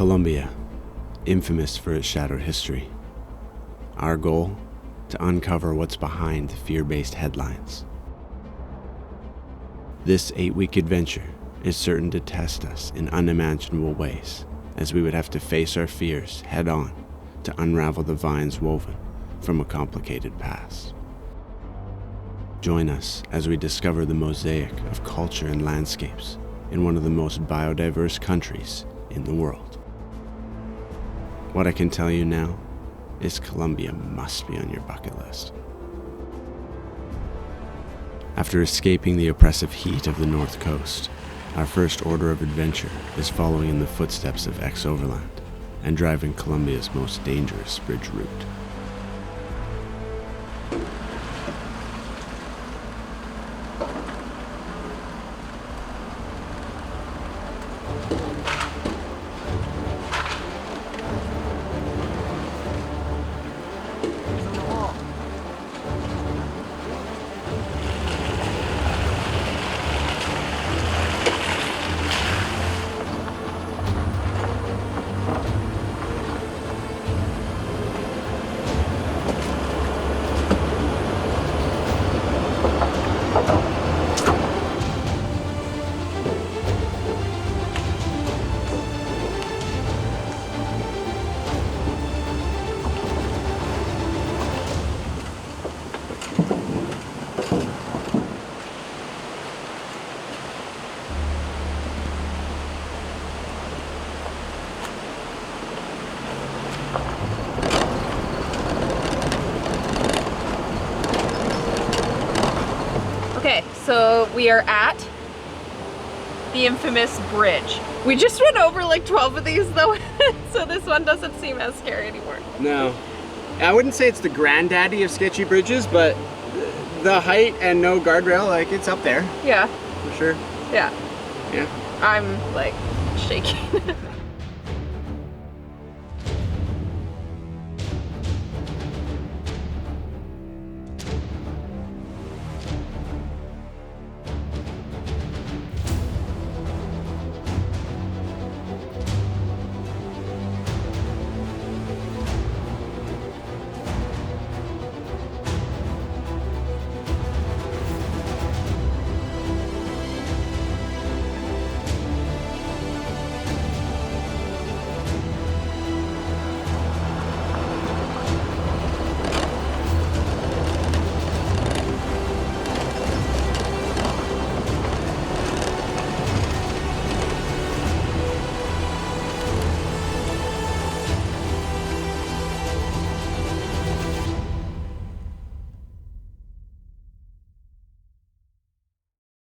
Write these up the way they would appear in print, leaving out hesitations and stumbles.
Colombia, infamous for its shadowed history. Our goal? To uncover what's behind the fear-based headlines. This 8-week adventure is certain to test us in unimaginable ways, as we would have to face our fears head-on to unravel the vines woven from a complicated past. Join us as we discover the mosaic of culture and landscapes in one of the most biodiverse countries in the world. What I can tell you now is Colombia must be on your bucket list. After escaping the oppressive heat of the North Coast, our first order of adventure is following in the footsteps of ex-Overland and driving Colombia's most dangerous bridge route. Okay, so we are at the infamous bridge. We just went over like 12 of these though, so this one doesn't seem as scary anymore. No. I wouldn't say it's the granddaddy of sketchy bridges, but the height and no guardrail, like, it's up there. Yeah. For sure. Yeah. Yeah. I'm like shaking.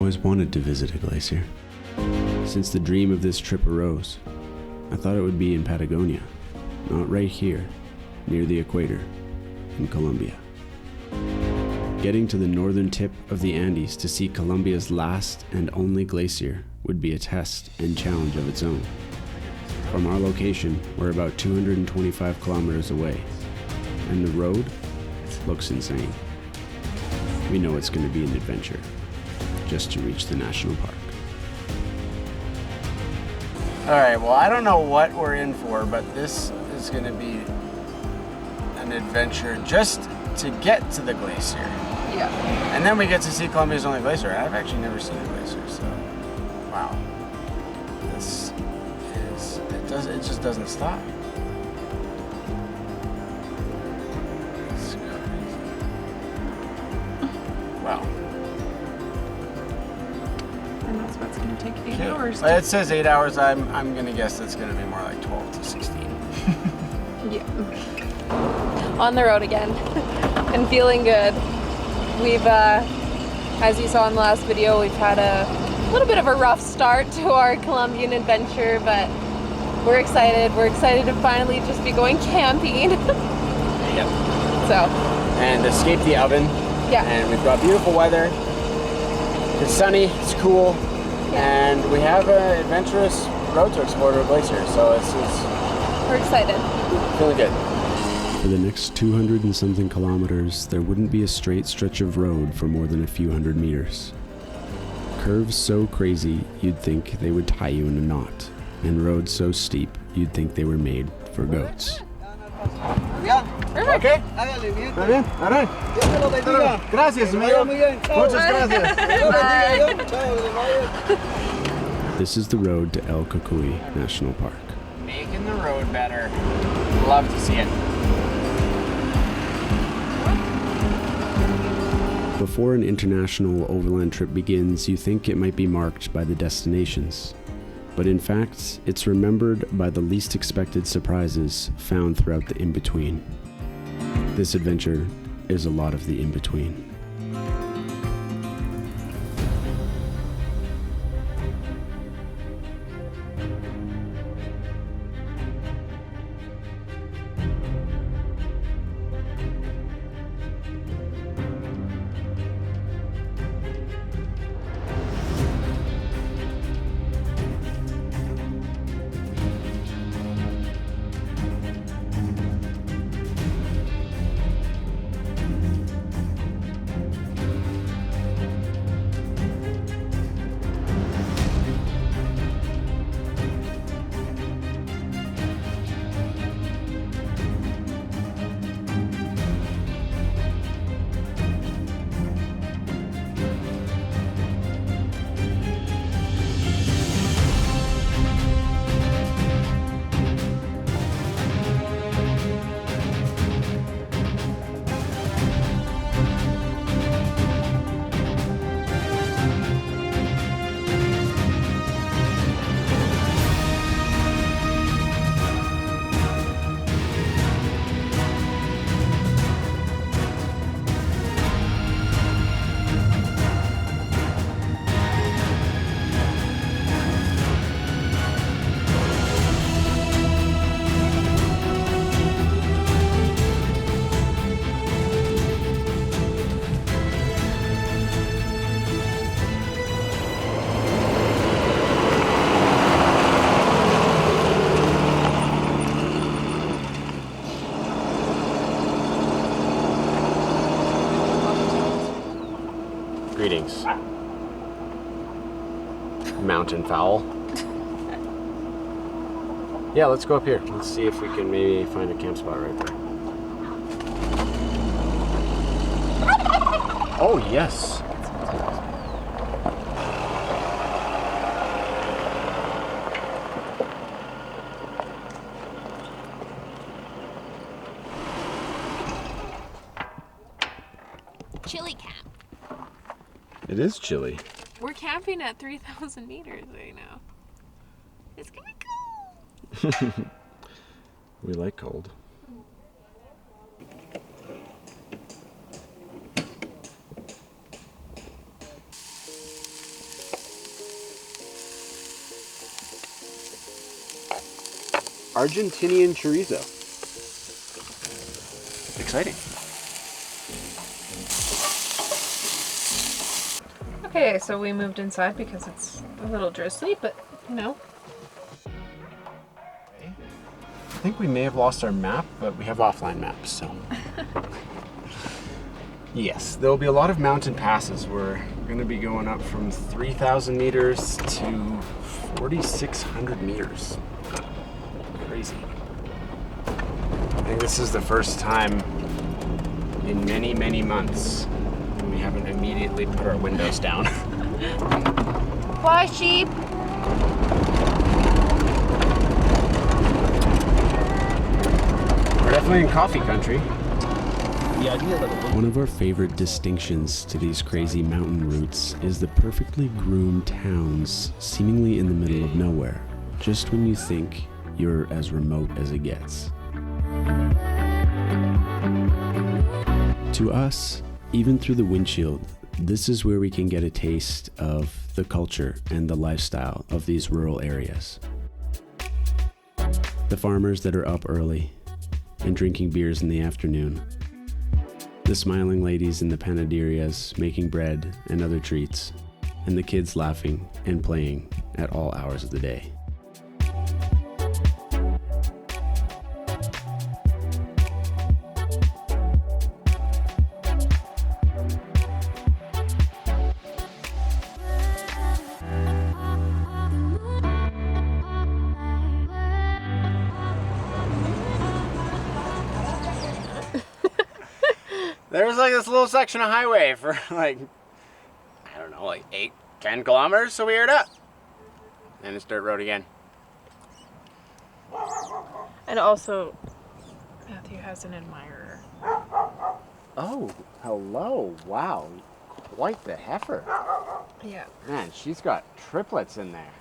I always wanted to visit a glacier. Since the dream of this trip arose, I thought it would be in Patagonia, not right here, near the equator, in Colombia. Getting to the northern tip of the Andes to see Colombia's last and only glacier would be a test and challenge of its own. From our location, we're about 225 kilometers away, and the road looks insane. We know it's going to be an adventure, just to reach the national park. All right, well, I don't know what we're in for, but this is going to be an adventure just to get to the glacier. Yeah. And then we get to see Colombia's only glacier. I've actually never seen a glacier, so wow. This is, it just doesn't stop. It's crazy. Wow. And that's what's going to take 8 Okay. hours. Well, it says 8 hours. I'm going to guess it's going to be more like 12 to 16. Yeah. On the road again and feeling good. We've, as you saw in the last video, we've had a little bit of a rough start to our Colombian adventure, but we're excited. We're excited to finally just be going camping. Yep. So. And escape the oven. Yeah. And we've got beautiful weather. It's sunny, it's cool, Yeah. and we have an adventurous road to explore to a glacier, so it's We're excited. feeling good. For the next 200 and something kilometers, there wouldn't be a straight stretch of road for more than a few hundred meters. Curves so crazy you'd think they would tie you in a knot, and roads so steep you'd think they were made for goats. Okay. Está bien. All right. Gracias, amigo. Muchas gracias. This is the road to El Cocuy National Park. Making the road better. Love to see it. Before an international overland trip begins, you think it might be marked by the destinations. But in fact, it's remembered by the least expected surprises found throughout the in-between. This adventure is a lot of the in-between. Greetings. Mountain fowl. Yeah, let's go up here. Let's see if we can maybe find a camp spot right there. Oh, yes. Chili camp. It is chilly. We're camping at 3,000 meters right now. It's gonna be cool. We like cold. Argentinian chorizo. Exciting. Okay, so we moved inside because it's a little drizzly, but no. I think we may have lost our map, but we have offline maps, so. Yes, there will be a lot of mountain passes. We're going to be going up from 3,000 meters to 4,600 meters. Crazy. I think this is the first time in many, many months when we haven't immediately put our windows down. Bye, sheep. We're definitely in coffee country. One of our favorite distinctions to these crazy mountain routes is the perfectly groomed towns seemingly in the middle of nowhere, just when you think you're as remote as it gets. To us, even through the windshield, this is where we can get a taste of the culture and the lifestyle of these rural areas. The farmers that are up early and drinking beers in the afternoon. The smiling ladies in the panaderias making bread and other treats, and the kids laughing and playing at all hours of the day. There's like this little section of highway for like, I don't know, like 8-10 kilometers, so we aired up. And it's dirt road again. And also, Matthew has an admirer. Oh, hello. Wow. Quite the heifer. Yeah. Man, she's got triplets in there.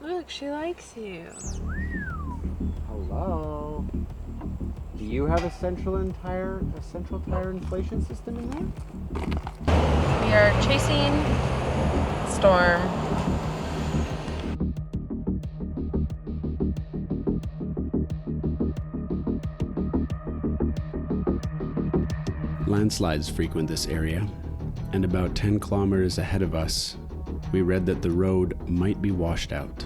Look, she likes you. Hello. Do you have a central tire inflation system in there? We are chasing storm. Landslides frequent this area, and about 10 kilometers ahead of us, we read that the road might be washed out.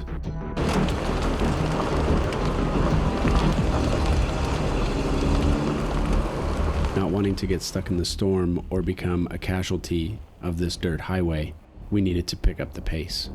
Not wanting to get stuck in the storm or become a casualty of this dirt highway, we needed to pick up the pace.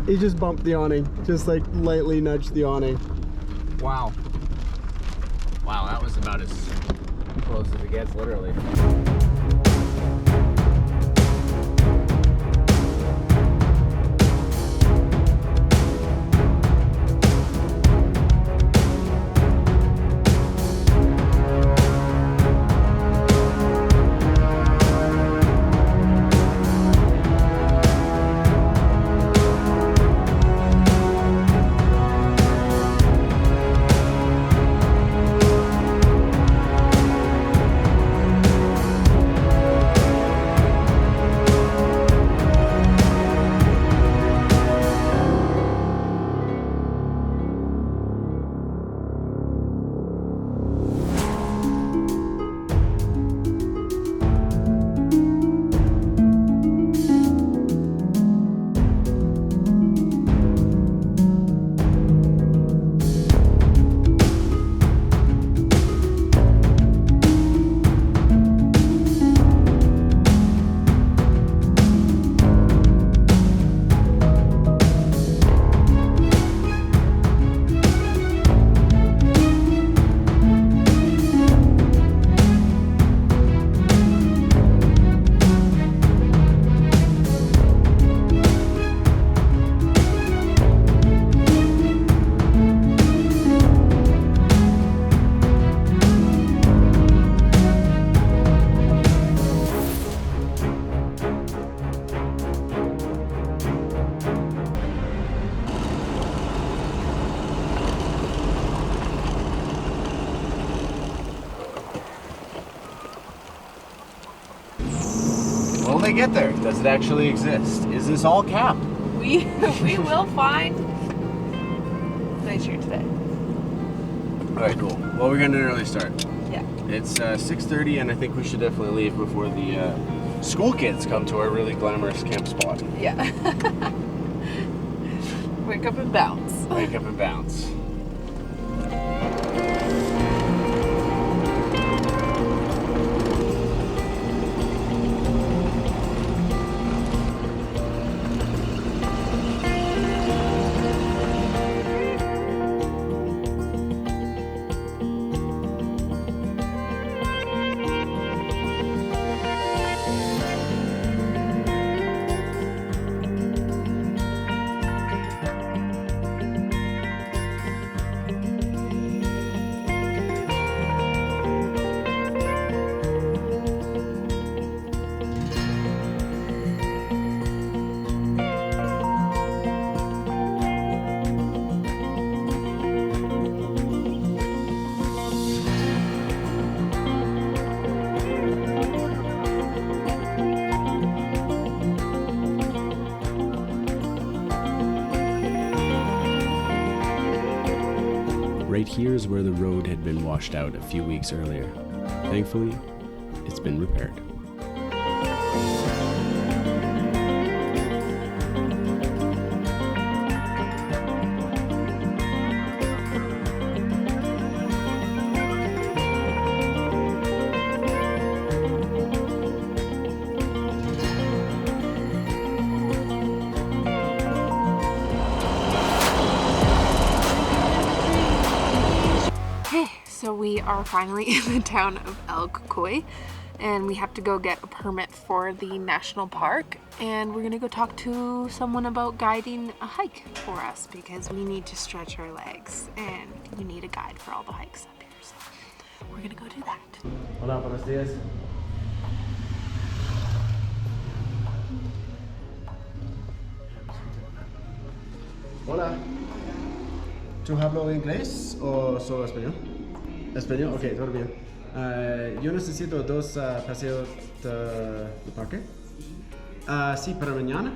He just bumped the awning, just like lightly nudged the awning. Wow. Wow, that was about as close as it gets, literally. Will they get there? Does it actually exist? Is this all cap? We will find Glacier today. Alright, cool. Well, we're gonna early start. Yeah. It's 6:30 and I think we should definitely leave before the school kids come to our really glamorous camp spot. Yeah. Wake up and bounce. Wake up and bounce. here's where the road had been washed out a few weeks earlier. Thankfully, it's been repaired. So we are finally in the town of El Cocoy, and we have to go get a permit for the national park, and we're gonna go talk to someone about guiding a hike for us because we need to stretch our legs and you need a guide for all the hikes up here. So we're gonna go do that. Hola, buenos días. Hola. ¿Tú hablas inglés o solo español? Español, ok, todo bien. Yo necesito dos paseos de parque. Sí, para mañana.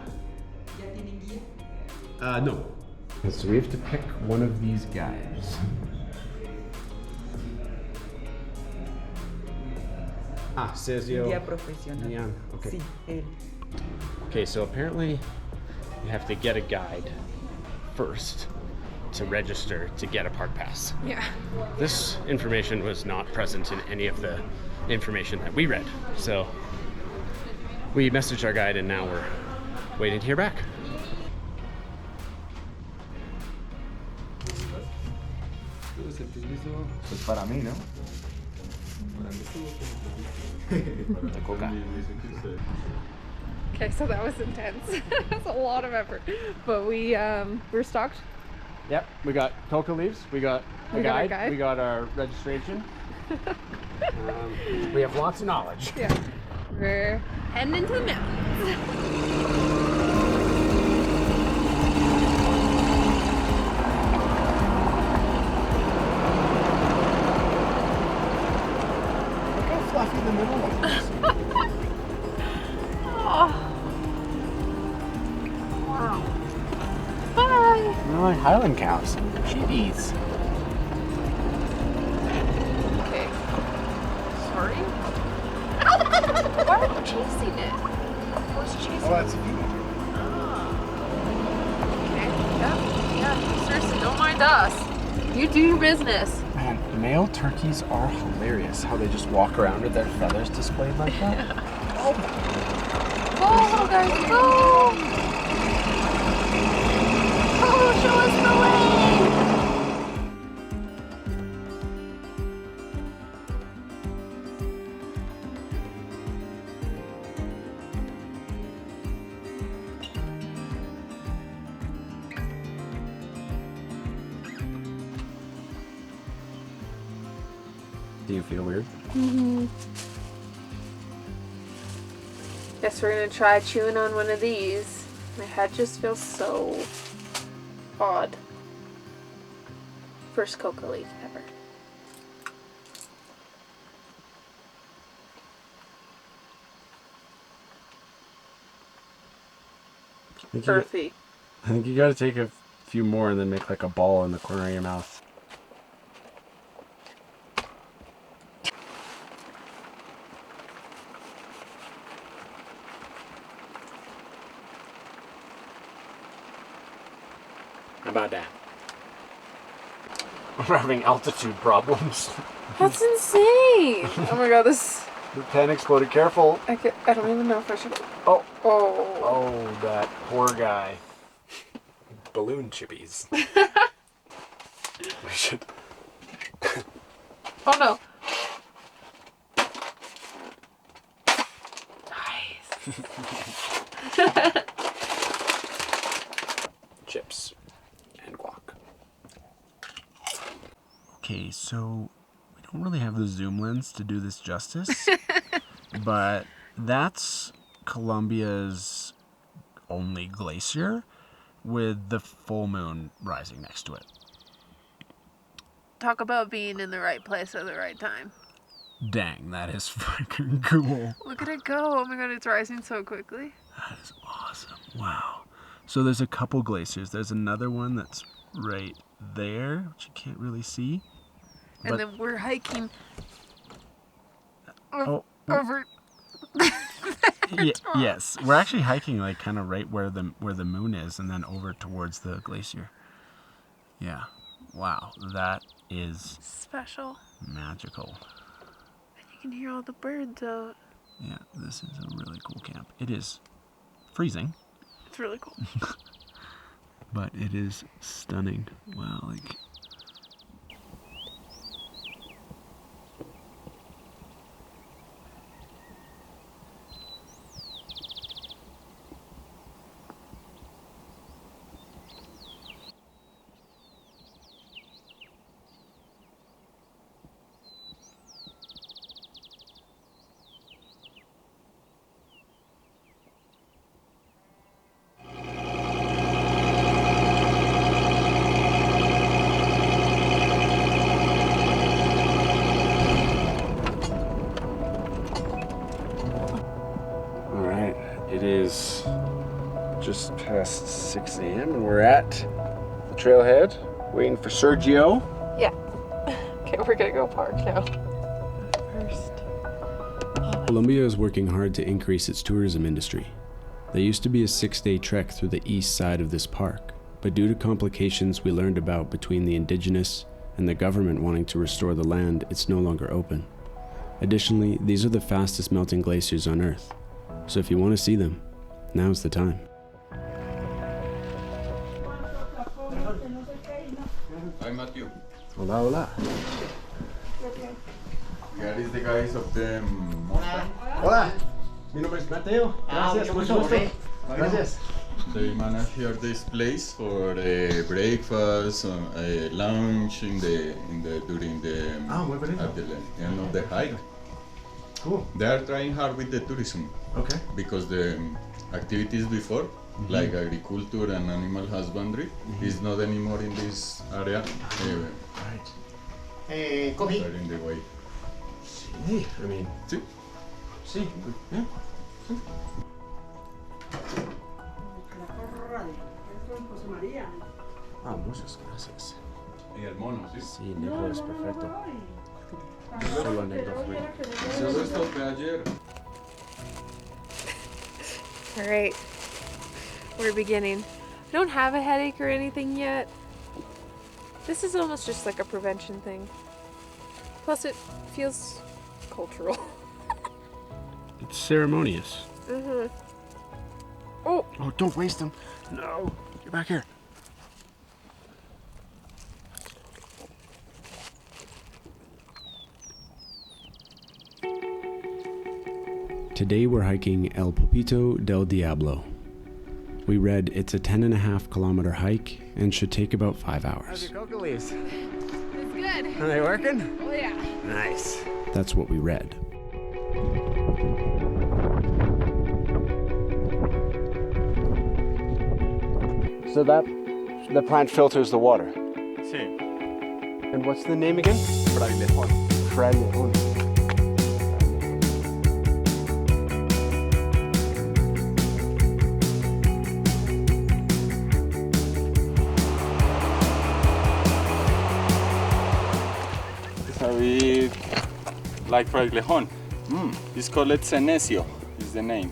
¿Ya tienen guía? No. So we have to pick one of these guys. Sergio. Guía profesional. Yeah, okay. Sí, él. Okay, so apparently you have to get a guide first to register to get a park pass. Yeah. This information was not present in any of the information that we read. So we messaged our guide and now we're waiting to hear back. Pues para mí, ¿no? Okay, so that was intense. That's a lot of effort, but we're stocked. Yep, we got coca leaves, we got a got our guide, guide. we got our registration. We have lots of knowledge. Yeah. We're heading into the mountains. Look how fluffy the middle one is. Oh. Wow. Bye. They're like Highland cows. Sheepies. Okay. Sorry. Why are you chasing it? What's chasing Oh, that's Okay. Yeah. Seriously, don't mind us. You do your business. Man, male turkeys are hilarious. How they just walk around with their feathers displayed like that. Go, guys, go! Oh, show us the way! Do you feel weird? Mm-hmm. Guess we're gonna try chewing on one of these. My head just feels so odd. First coca leaf ever. Earthy. I think you gotta take a few more and then make like a ball in the corner of your mouth. How about that? We're having altitude problems. That's insane! Oh my god, this... The pen exploded. Careful. I don't even know if I should... Oh. Oh. Oh, that poor guy. Balloon chippies. We should... Oh no. Nice. Chips and guac. Okay, so we don't really have the zoom lens to do this justice, but that's Colombia's only glacier with the full moon rising next to it. Talk about being in the right place at the right time. Dang, that is freaking cool. Look at it go. Oh my god, it's rising so quickly. That is awesome. Wow. So there's a couple glaciers. There's another one that's right there, which you can't really see. And then we're hiking over. Yes, we're actually hiking like kind of right where the moon is, and then over towards the glacier. Yeah, wow, that is Special. magical. And you can hear all the birds out. Yeah, this is a really cool camp. It is freezing, It's really cool. but it is stunning. Wow, like. It is just past 6 a.m. and we're at the trailhead waiting for Sergio. Yeah. Okay, we're gonna go park now. First. Colombia is working hard to increase its tourism industry. There used to be a 6-day trek through the east side of this park, but due to complications we learned about between the indigenous and the government wanting to restore the land, it's no longer open. Additionally, these are the fastest melting glaciers on Earth. So if you want to see them, now's the time. Hi Matthew. Hola, hola. Here is the guys of the Mustang. Hola. Mi nombre es Mateo. Gracias, mucho gusto. Gracias. They manage here this place for breakfast, lunch during the muy bonito. at the end of the hike. Cool. They are trying hard with the tourism Okay. because the activities before, like agriculture and animal husbandry, is not anymore in this area. Right. Coffee. They're in the way. Sí, I mean, Sí. sí. Yeah. Ah, muchas gracias. Y el mono, sí. Sí, Nico es perfecto. Solo Nico free. Yo lo estopé ayer. All right. We're beginning. I don't have a headache or anything yet. This is almost just like a prevention thing. Plus, it feels cultural. It's ceremonious. Oh, Oh, don't waste them. No. Get back here. Today we're hiking El Pulpito del Diablo. We read it's a 10.5 kilometer hike and should take about 5 How's hours. your coca leaves? it's good. Are they working? Oh yeah. Nice. That's what we read. So the plant filters the water. Sí. And what's the name again? Frailejón. Frailejón. So we like Frailejón. It's called Senecio, is the name.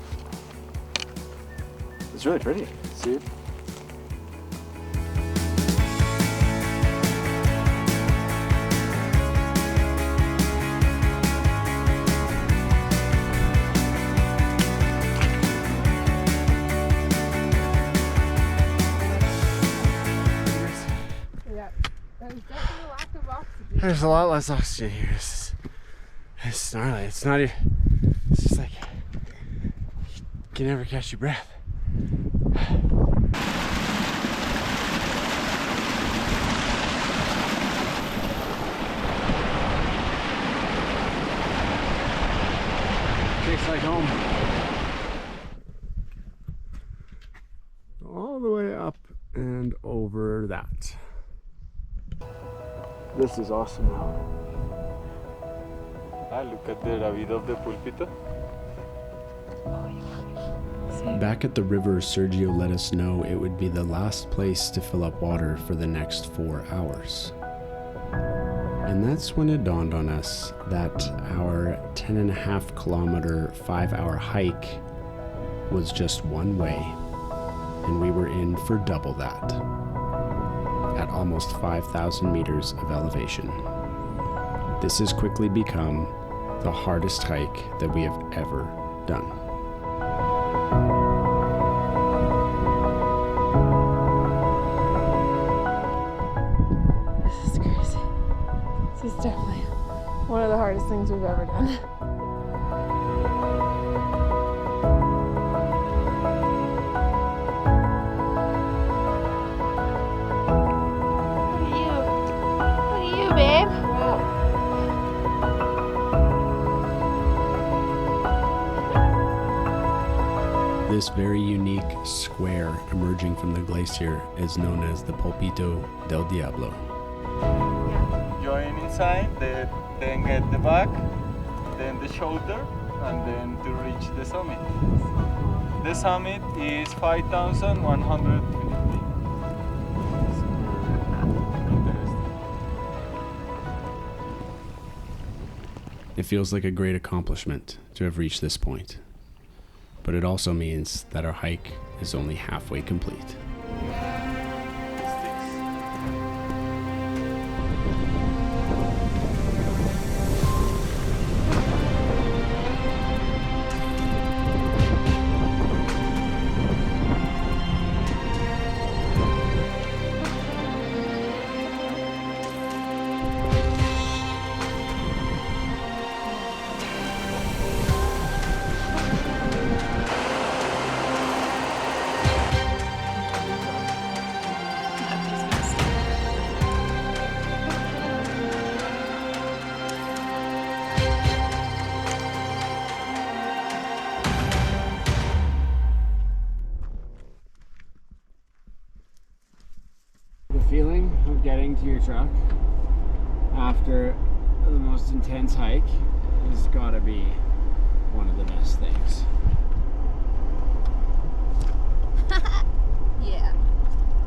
It's really pretty. See? Yeah. There's definitely a lack of oxygen. There's a lot less oxygen here. It's gnarly. It's not even. It's just like you can never catch your breath. Tastes like home. All the way up and over that. This is awesome now. Ah, look at the rabbit of the Pulpito. Back at the river, Sergio let us know it would be the last place to fill up water for the next 4 hours. And that's when it dawned on us that our 10.5 kilometer, 5-hour hike was just one way, and we were in for double that, at almost 5,000 meters of elevation. This has quickly become the hardest hike that we have ever done. This is crazy. This is definitely one of the hardest things we've ever done. This very unique square emerging from the glacier is known as the Pulpito del Diablo. Join inside, then get the back, then the shoulder, and then to reach the summit. The summit is 5,150. It feels like a great accomplishment to have reached this point, but it also means that our hike is only halfway complete. The feeling of getting to your truck after the most intense hike has got to be one of the best things. Yeah.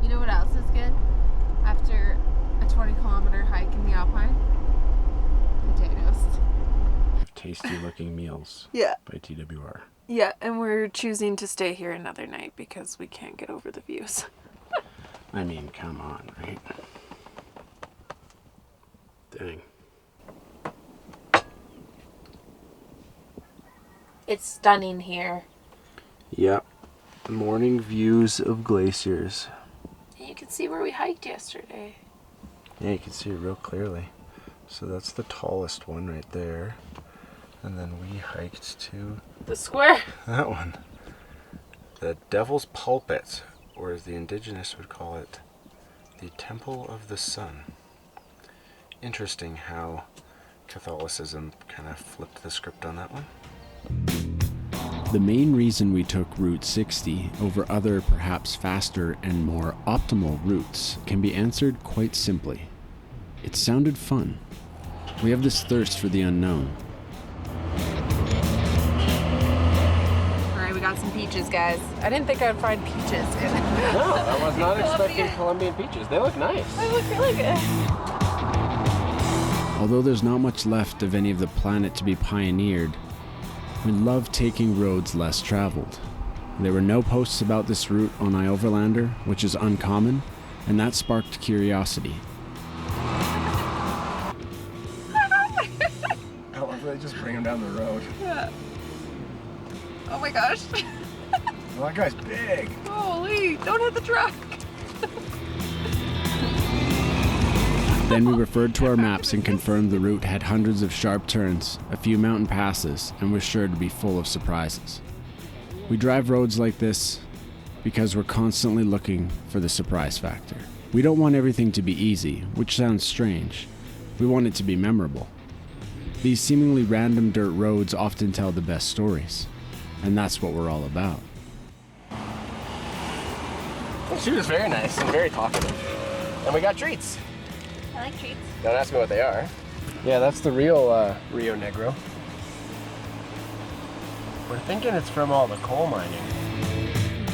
You know what else is good? After a 20-kilometer hike in the Alpine? Potatoes. Tasty looking meals Yeah. by TWR. Yeah, and we're choosing to stay here another night because we can't get over the views. I mean, come on, right? Dang. It's stunning here. Yep. Morning views of glaciers. You can see where we hiked yesterday. Yeah, you can see it real clearly. So that's the tallest one right there. And then we hiked to The square. that one. The Devil's Pulpit, or as the indigenous would call it, the Temple of the Sun. Interesting how Catholicism kind of flipped the script on that one. The main reason we took Route 60 over other perhaps faster and more optimal routes can be answered quite simply. It sounded fun. We have this thirst for the unknown. Alright, we got some peaches, guys. I didn't think I'd find peaches in No, I was not expecting Colombia. Colombian peaches. They look nice. They look really good. Although there's not much left of any of the planet to be pioneered, we love taking roads less traveled. There were no posts about this route on iOverlander, which is uncommon, and that sparked curiosity. I love they just bring them down the road. Yeah. Oh my gosh. Well, that guy's big. Holy, don't hit the truck. Then we referred to our maps and confirmed the route had hundreds of sharp turns, a few mountain passes, and was sure to be full of surprises. We drive roads like this because we're constantly looking for the surprise factor. We don't want everything to be easy, which sounds strange. We want it to be memorable. These seemingly random dirt roads often tell the best stories, and that's what we're all about. She was very nice and very talkative. And we got treats. I like treats. Don't ask me what they are. Yeah, that's the real Rio Negro. We're thinking it's from all the coal mining.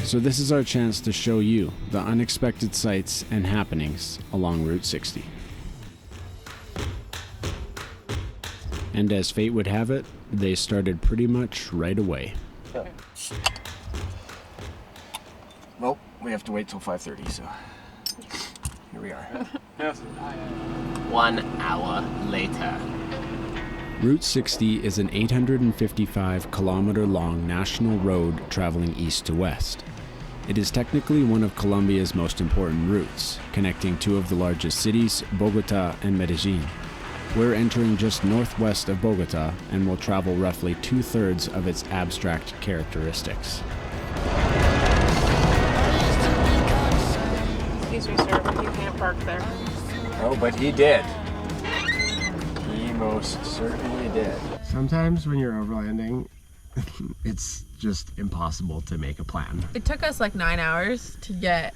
So this is our chance to show you the unexpected sights and happenings along Route 60. And as fate would have it, they started pretty much right away. Well, we have to wait till 5:30, so here we are. Yes. 1 hour later. Route 60 is an 855-kilometer-long national road traveling east to west. It is technically one of Colombia's most important routes, connecting two of the largest cities, Bogota and Medellin. We're entering just northwest of Bogota and will travel roughly 2/3 of its abstract characteristics. Excuse me, sir, but you can't park there. Oh, but he did. He most certainly did. Sometimes when you're overlanding, it's just impossible to make a plan. It took us like 9 hours to get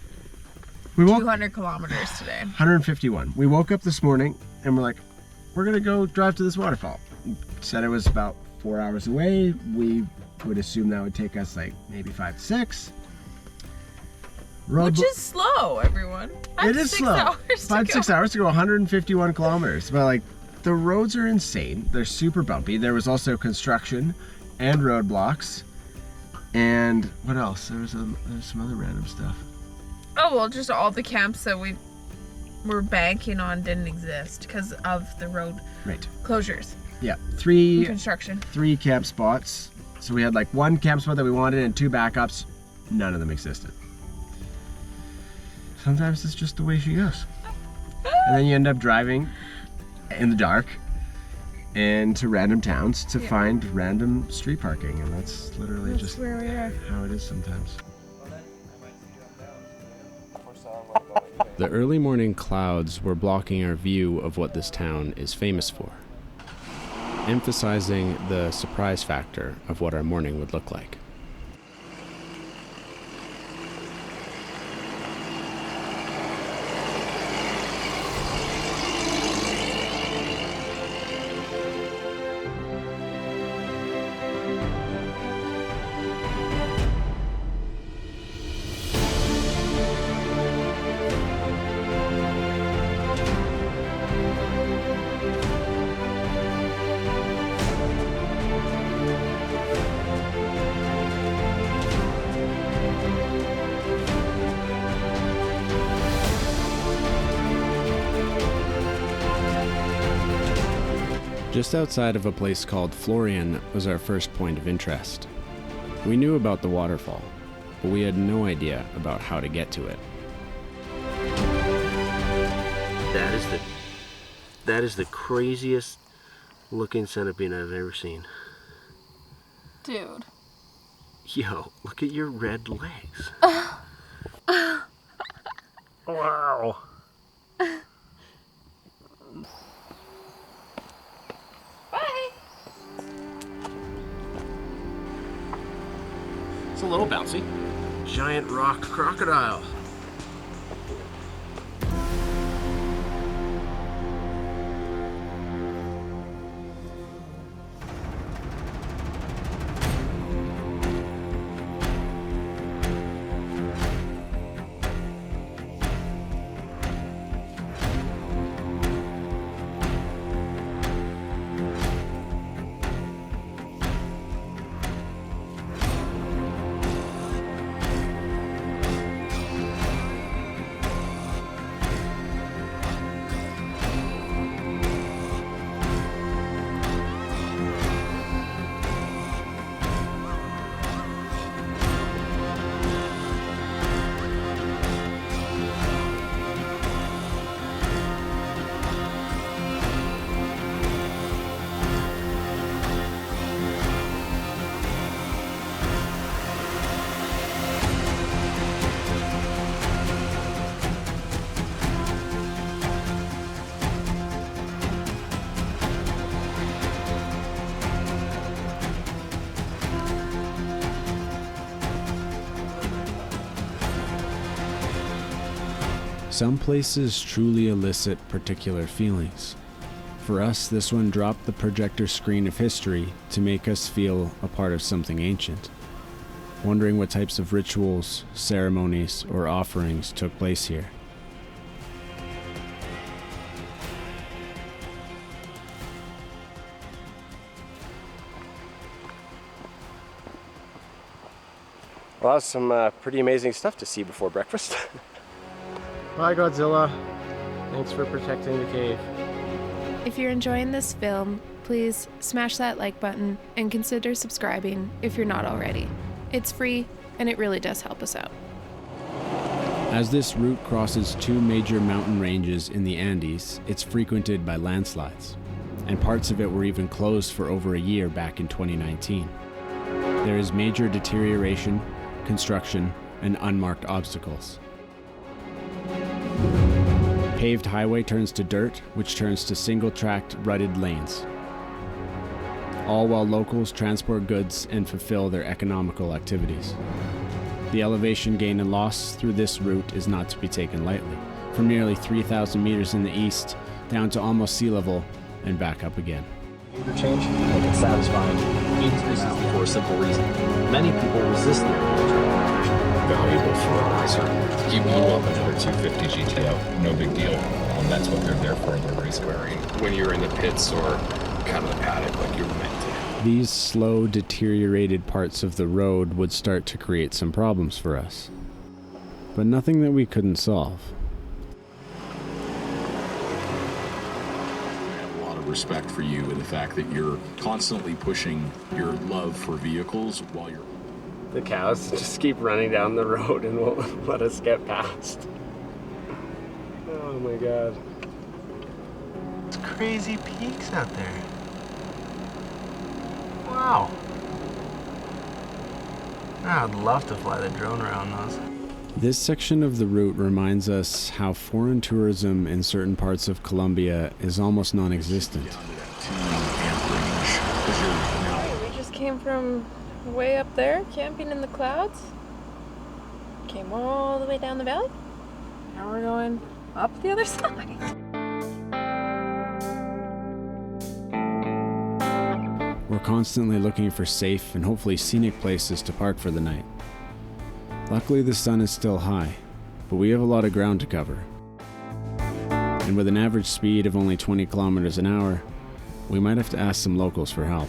We woke 200 kilometers today. 151. We woke up this morning and we're like, we're gonna go drive to this waterfall. Said it was about 4 hours away. We would assume that would take us like maybe 5 to 6. Which is slow, everyone. It is slow. 5 to 6 hours to go 151 kilometers. But like, the roads are insane. They're super bumpy. There was also construction and roadblocks. And what else? There was some other random stuff. Oh, well, just all the camps that we were banking on didn't exist because of the road closures. Yeah, And three construction. camp spots. So we had like one camp spot that we wanted and 2 backups. None of them existed. Sometimes it's just the way she goes. And then you end up driving in the dark and to random towns to find random street parking, and that's literally just where we are. how it is sometimes. The early morning clouds were blocking our view of what this town is famous for, emphasizing the surprise factor of what our morning would look like. Just outside of a place called Florian was our first point of interest. We knew about the waterfall, but we had no idea about how to get to it. That is the craziest looking centipede I've ever seen. Dude. Yo, look at your red legs. Wow. Bye. It's a little bouncy. Giant rock crocodile. Some places truly elicit particular feelings. For us, this one dropped the projector screen of history to make us feel a part of something ancient, wondering what types of rituals, ceremonies, or offerings took place here. Well, that's some pretty amazing stuff to see before breakfast. Bye, Godzilla. Thanks for protecting the cave. If you're enjoying this film, please smash that like button and consider subscribing if you're not already. It's free and it really does help us out. As this route crosses two major mountain ranges in the Andes, it's frequented by landslides, and parts of it were even closed for over a year back in 2019. There is major deterioration, construction, and unmarked obstacles. Paved highway turns to dirt, which turns to single-tracked, rutted lanes, all while locals transport goods and fulfill their economical activities. The elevation gain and loss through this route is not to be taken lightly, from nearly 3,000 meters in the east down to almost sea level and back up again. Behavior change, make it satisfying, increases for a simple reason. Many people resist the transportation. Valuable for a racer. You blew up another 250 GTO, no big deal. That's what they're there for in the race car. When you're in the pits or kind of the paddock like you were meant to. These slow, deteriorated parts of the road would start to create some problems for us, but nothing that we couldn't solve. Respect for you and the fact that you're constantly pushing your love for vehicles while you're... The cows just keep running down the road and won't let us get past. Oh my god. It's crazy peaks out there. Wow. I'd love to fly the drone around those. This section of the route reminds us how foreign tourism in certain parts of Colombia is almost non-existent. We just came from way up there, camping in the clouds. Came all the way down the valley. Now we're going up the other side. We're constantly looking for safe and hopefully scenic places to park for the night. Luckily, the sun is still high, but we have a lot of ground to cover. And with an average speed of only 20 kilometers an hour, we might have to ask some locals for help.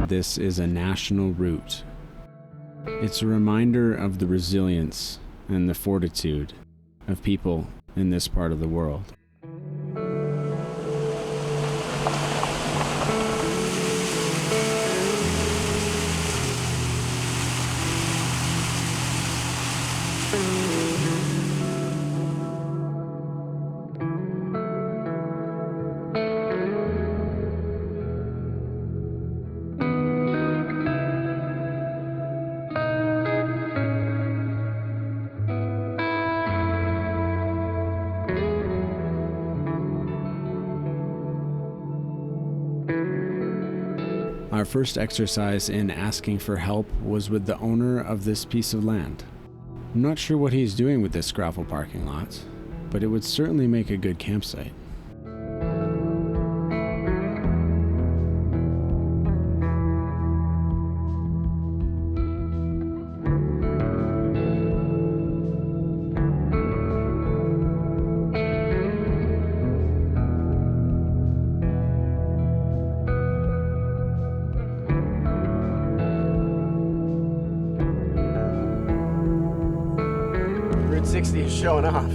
This is a national route. It's a reminder of the resilience and the fortitude of people in this part of the world. Our first exercise in asking for help was with the owner of this piece of land. I'm not sure what he's doing with this gravel parking lot, but it would certainly make a good campsite. Route 60 is showing off.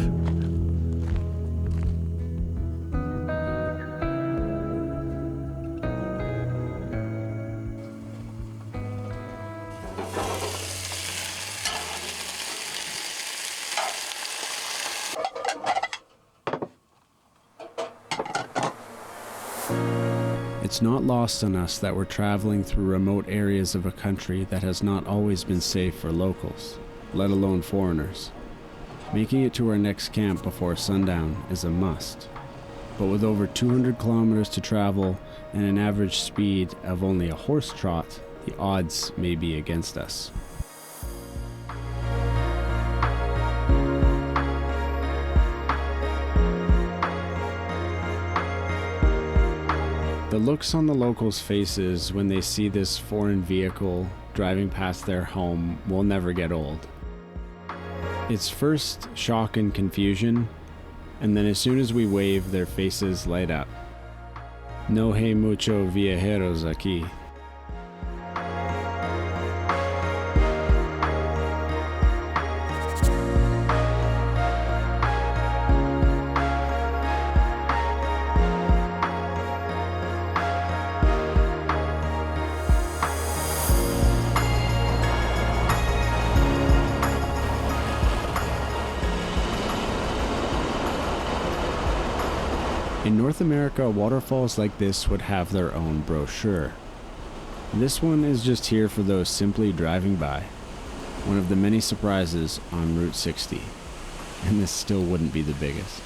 It's not lost on us that we're traveling through remote areas of a country that has not always been safe for locals, let alone foreigners. Making it to our next camp before sundown is a must. But with over 200 kilometers to travel and an average speed of only a horse trot, the odds may be against us. The looks on the locals' faces when they see this foreign vehicle driving past their home will never get old. It's first shock and confusion, and then as soon as we wave, their faces light up. No hay mucho viajeros aquí. In North America, waterfalls like this would have their own brochure. This one is just here for those simply driving by. One of the many surprises on Route 60. And this still wouldn't be the biggest.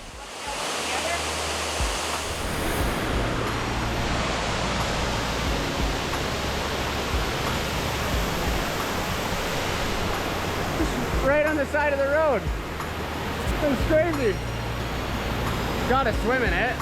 Right on the side of the road. That's crazy. Gotta swim in it.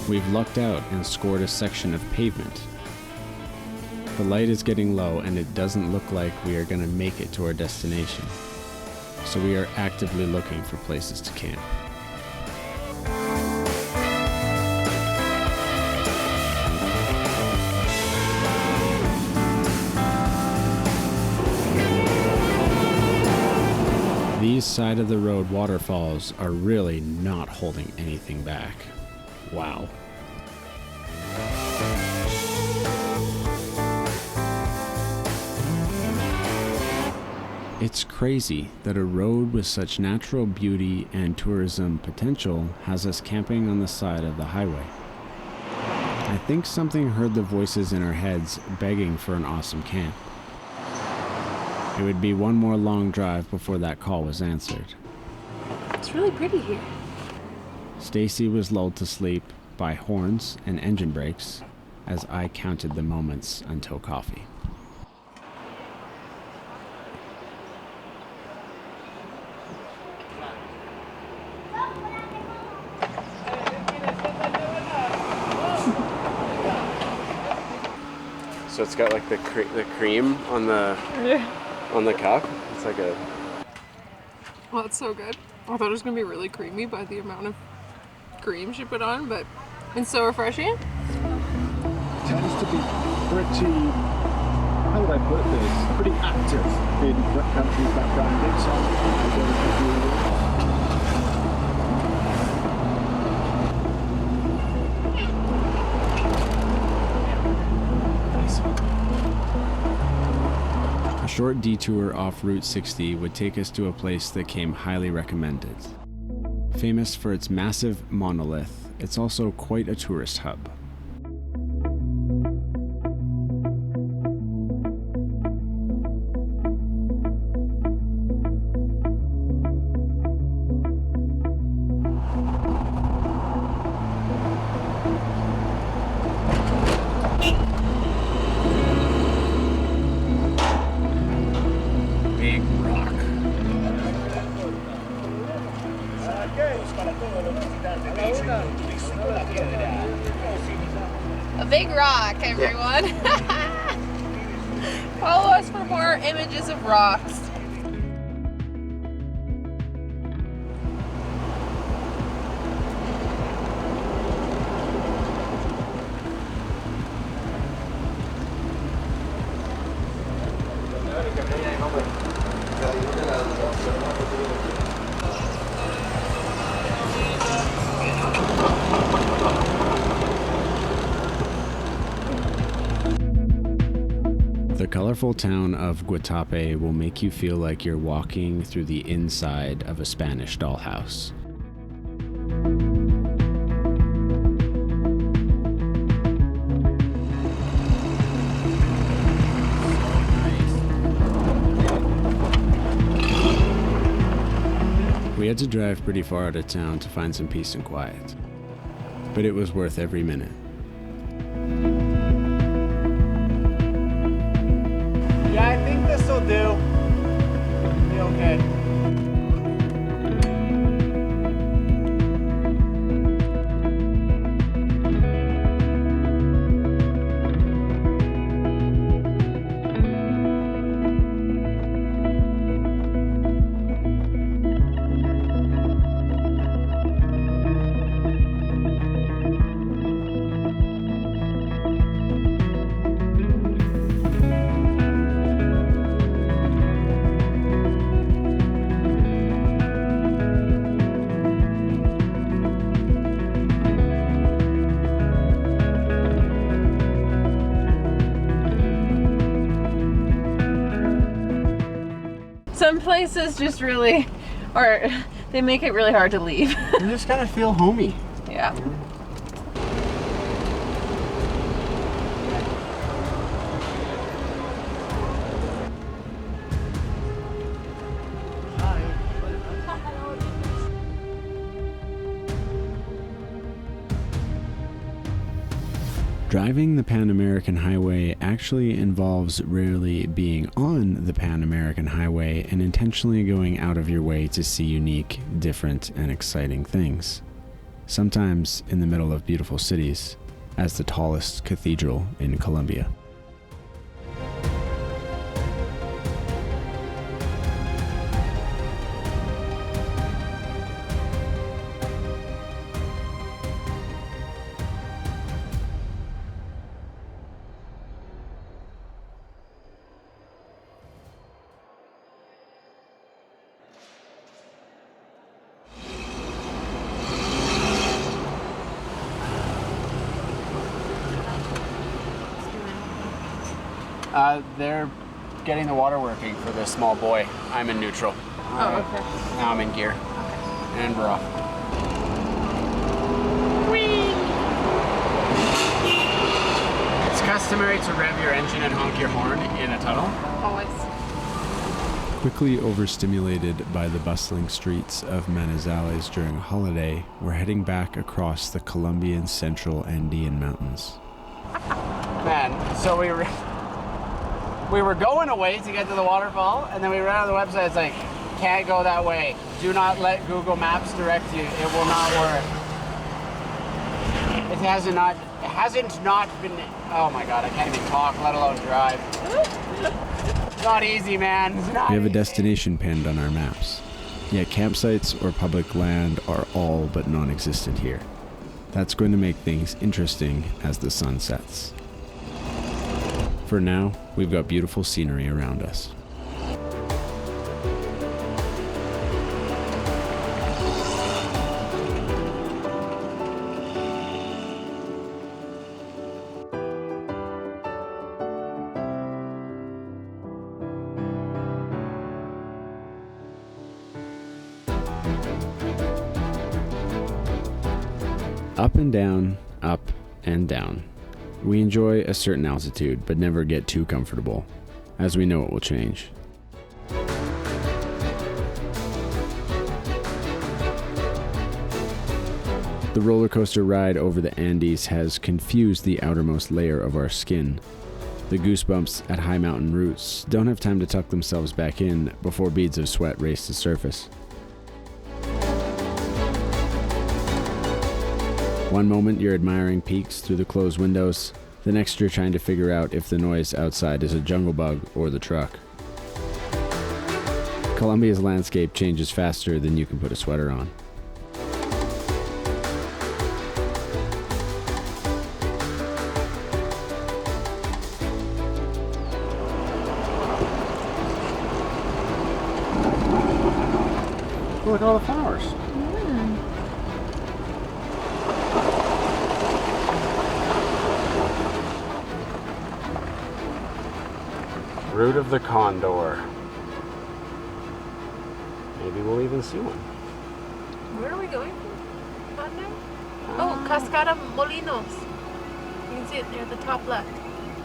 We've lucked out and scored a section of pavement. The light is getting low and it doesn't look like we are going to make it to our destination. So we are actively looking for places to camp. These side-of-the-road waterfalls are really not holding anything back. Wow. It's crazy that a road with such natural beauty and tourism potential has us camping on the side of the highway. I think something heard the voices in our heads begging for an awesome camp. It would be one more long drive before that call was answered. It's really pretty here. Stacy was lulled to sleep by horns and engine brakes as I counted the moments until coffee. So it's got like the cream on the cup. It's like a. Well, that's so good. I thought it was gonna be really creamy by the amount of cream she put on, but it's so refreshing. Tends to be pretty, how would I put this, pretty active in countries that branding, so I don't think A short detour off Route 60 would take us to a place that came highly recommended. Famous for its massive monolith, it's also quite a tourist hub. A big rock, everyone. Follow us for more images of rocks. The colorful town of Guatape will make you feel like you're walking through the inside of a Spanish dollhouse. We had to drive pretty far out of town to find some peace and quiet, but it was worth every minute. Yeah, I think this will do. Be okay. Some places just really, or they make it really hard to leave. You just gotta feel homey. Yeah. Driving the Pan American Highway actually involves rarely being on the Pan American Highway and intentionally going out of your way to see unique, different, and exciting things. Sometimes in the middle of beautiful cities, as the tallest cathedral in Colombia. They're getting the water working for this small boy. I'm in neutral. Oh, okay. Now I'm in gear. Okay. And we're off. It's customary to rev your engine and honk your horn in a tunnel. Always. Quickly overstimulated by the bustling streets of Manizales during a holiday, we're heading back across the Colombian Central Andean Mountains. Man, so we were going away to get to the waterfall, and then we ran on the website. It's like, can't go that way. Do not let Google Maps direct you. It will not work. It hasn't not been. Oh my God, I can't even talk, let alone drive. It's not easy, man. It's not We have a easy. destination pinned on our maps, yet campsites or public land are all but non-existent here. That's going to make things interesting as the sun sets. For now, we've got beautiful scenery around us. Up and down, up and down. We enjoy a certain altitude, but never get too comfortable, as we know it will change. The roller coaster ride over the Andes has confused the outermost layer of our skin. The goosebumps at high mountain roots don't have time to tuck themselves back in before beads of sweat race to surface. One moment you're admiring peaks through the closed windows, the next you're trying to figure out if the noise outside is a jungle bug or the truck. Colombia's landscape changes faster than you can put a sweater on. Look at all the flowers. Root of the condor. Maybe we'll even see one. Where are we going? Condor? Oh, Cascada Molinos. You can see it near the top left.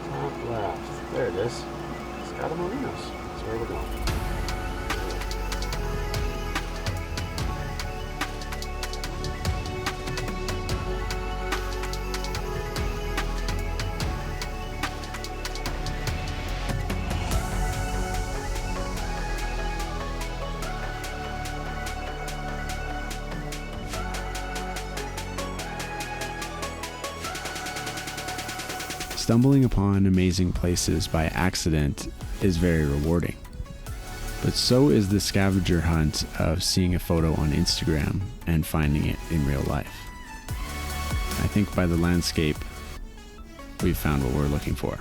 Top left. There it is. Cascada Molinos. That's where we're going. Stumbling upon amazing places by accident is very rewarding. But so is the scavenger hunt of seeing a photo on Instagram and finding it in real life. I think by the landscape, we've found what we're looking for.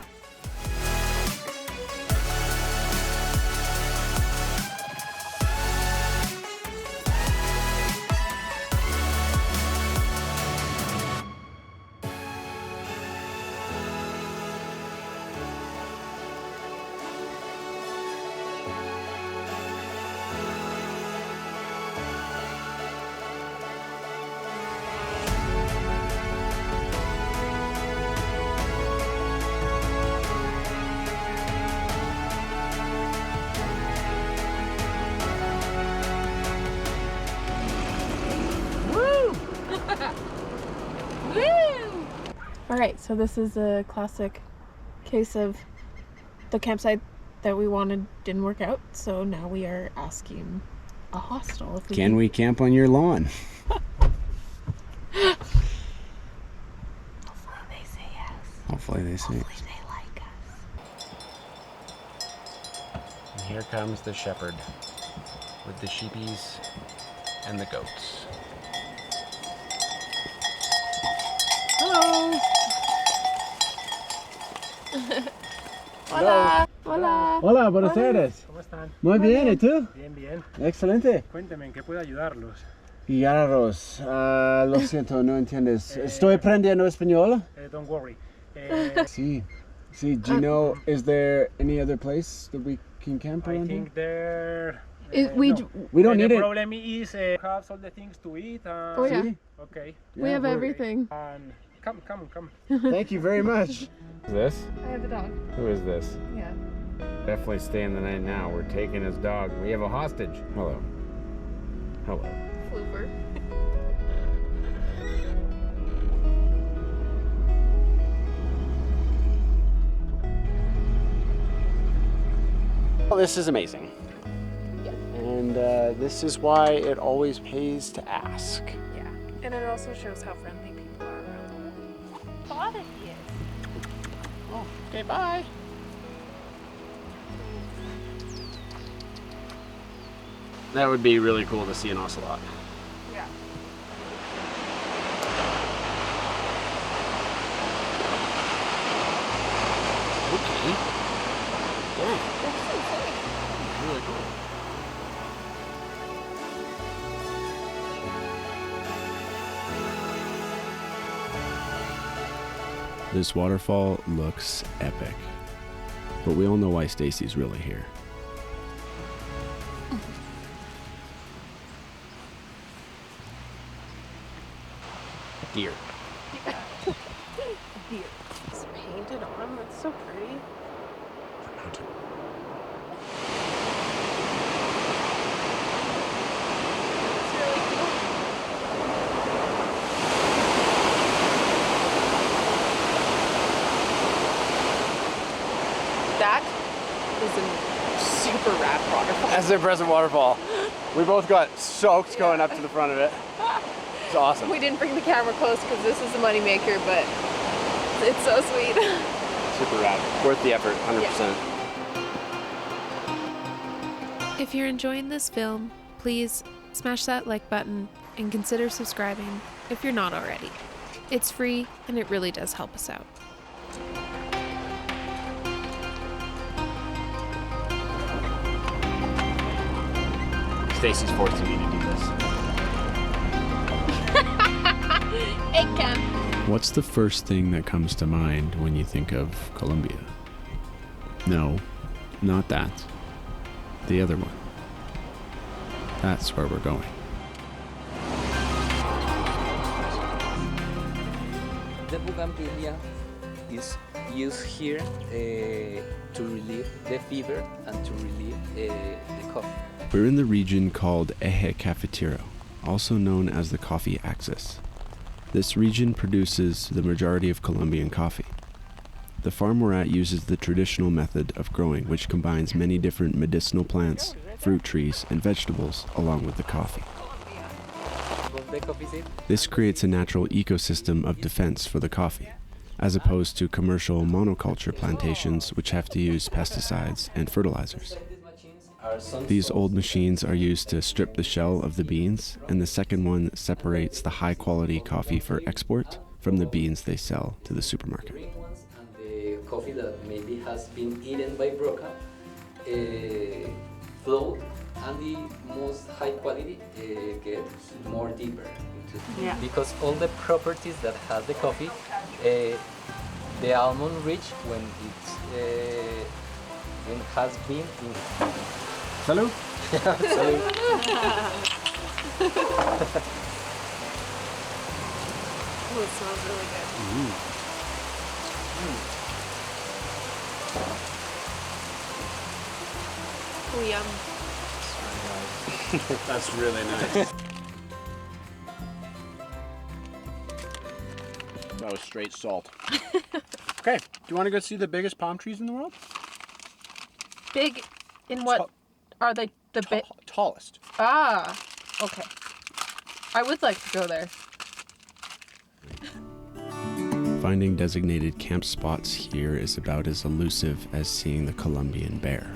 Alright, so this is a classic case of the campsite that we wanted didn't work out, so now we are asking a hostel if we Can we camp on your lawn? Hopefully they say yes. Hopefully they say. Hopefully they like us. And here comes the shepherd with the sheepies and the goats. Hello! Hola. Hola. Hola, buenos aires. ¿Cómo están? Muy bien, ¿y tú? Bien, bien. Excelente. Cuénteme, ¿en qué puedo ayudarlos? Guiarros, lo siento, no entiendes. Estoy aprendiendo español. Don't worry. Sí. Sí, do you know, is there any other place that we can camp I around think here? there... We no. We don't need the it. problem is have all the things to eat. Oh yeah, See? Okay. we have we're- everything. And come. Thank you very much. This? I have a dog. Who is this? Yeah. Definitely staying the night now. We're taking his dog. We have a hostage. Hello. Hello. Flooper. Well, this is amazing. Yeah. And this is why it always pays to ask. Yeah. And it also shows how friendly people are around the world. Bother he is. Oh, okay, bye. That would be really cool to see an ocelot. Yeah. Okay. Dang. Really cool. This waterfall looks epic, but we all know why Stacy's really here. Deer. Deer. It's painted on. That's so pretty. It's really cool. That is a super rad waterfall. That's an impressive waterfall. We both got soaked going up to the front of it. It's awesome. We didn't bring the camera close because this is the moneymaker, but it's so sweet. Super rad. Worth the effort, 100%. If you're enjoying this film, please smash that like button and consider subscribing if you're not already. It's free and it really does help us out. Stacy's forcing me to do this. Hey, Ken. What's the first thing that comes to mind when you think of Colombia? No, not that. The other one. That's where we're going. The bougainvillea is used here to relieve the fever and to relieve the cough. We're in the region called Eje Cafetero, also known as the coffee axis. This region produces the majority of Colombian coffee. The farm we're at uses the traditional method of growing, which combines many different medicinal plants, fruit trees, and vegetables along with the coffee. This creates a natural ecosystem of defense for the coffee, as opposed to commercial monoculture plantations which have to use pesticides and fertilizers. These old machines are used to strip the shell of the beans, and the second one separates the high-quality coffee for export from the beans they sell to the supermarket. The coffee that maybe has been eaten by broca float, and the most high quality gets more deeper into because all the properties that has the coffee, the almond rich when it's when has been in. Salud. Salud. Oh, it smells really good. Oh, yum. That's really nice. That was straight salt. Okay, do you want to go see the biggest palm trees in the world? Big in what? Are they the big? Tallest. Ah, okay. I would like to go there. Finding designated camp spots here is about as elusive as seeing the Colombian bear.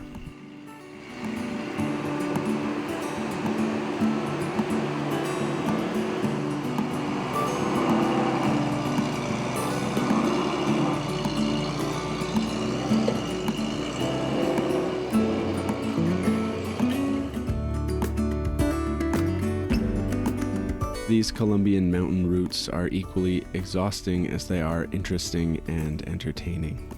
These Colombian mountain routes are equally exhausting as they are interesting and entertaining.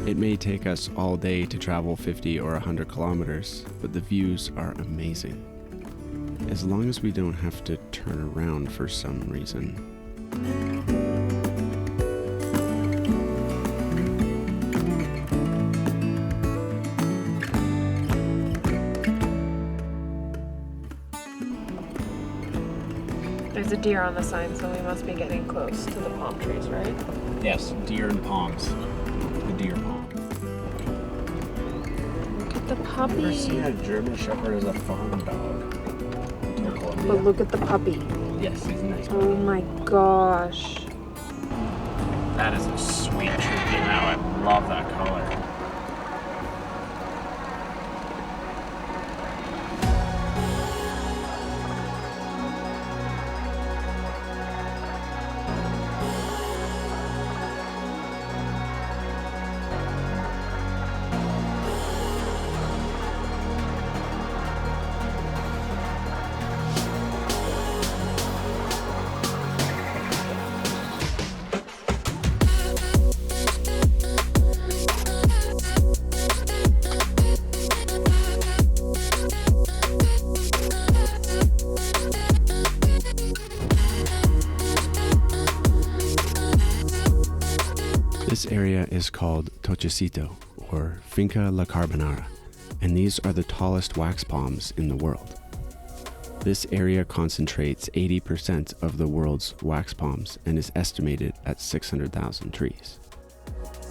It may take us all day to travel 50 or 100 kilometers, but the views are amazing. As long as we don't have to turn around for some reason. There's a deer on the sign, so we must be getting close to the palm trees, right? Yes, deer and palms. The deer palm. Look at the puppy. I've never seen a German Shepherd as a farm dog. But look at the puppy. Yes, he's a nice Oh puppy. my gosh. That is a sweet tree now. I love that color. This area is called Tochecito, or Finca La Carbonara, and these are the tallest wax palms in the world. This area concentrates 80% of the world's wax palms and is estimated at 600,000 trees.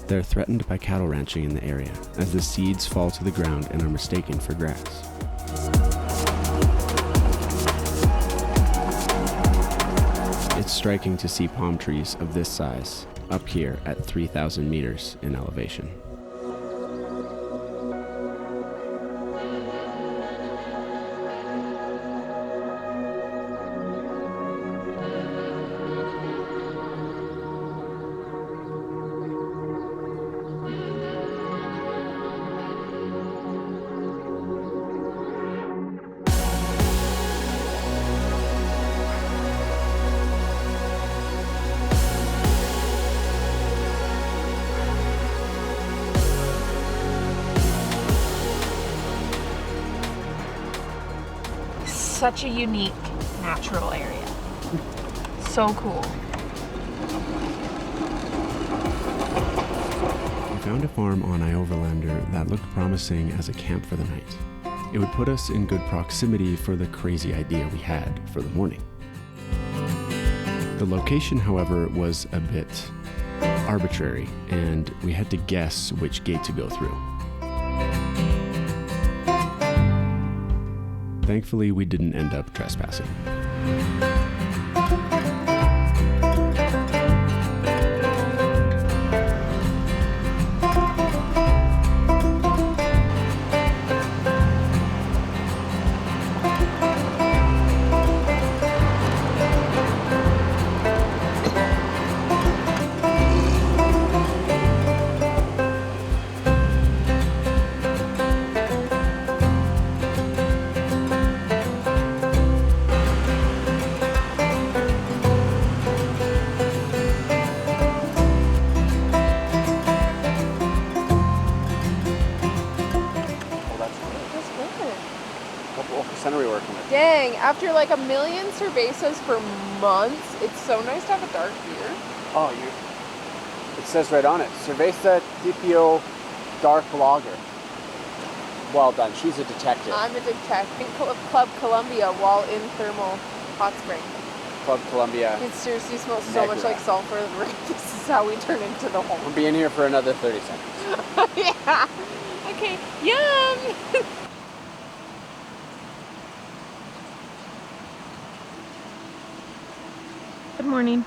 They're threatened by cattle ranching in the area, as the seeds fall to the ground and are mistaken for grass. It's striking to see palm trees of this size up here at 3,000 meters in elevation. Such a unique natural area. So cool. We found a farm on Overlander that looked promising as a camp for the night. It would put us in good proximity for the crazy idea we had for the morning. The location, however, was a bit arbitrary, and we had to guess which gate to go through. Thankfully, we didn't end up trespassing. Dang, after like 1 million cervezas for months, it's so nice to have a dark beer. Oh, it says right on it, Cerveza Tipo Dark Lager. Well done, she's a detective. I'm a detective. Club Colombia while in thermal hot spring. Club Colombia. It seriously smells so much like sulfur. This is how we turn into the home. We'll be in here for another 30 seconds. Yeah. Okay, yum! Good morning.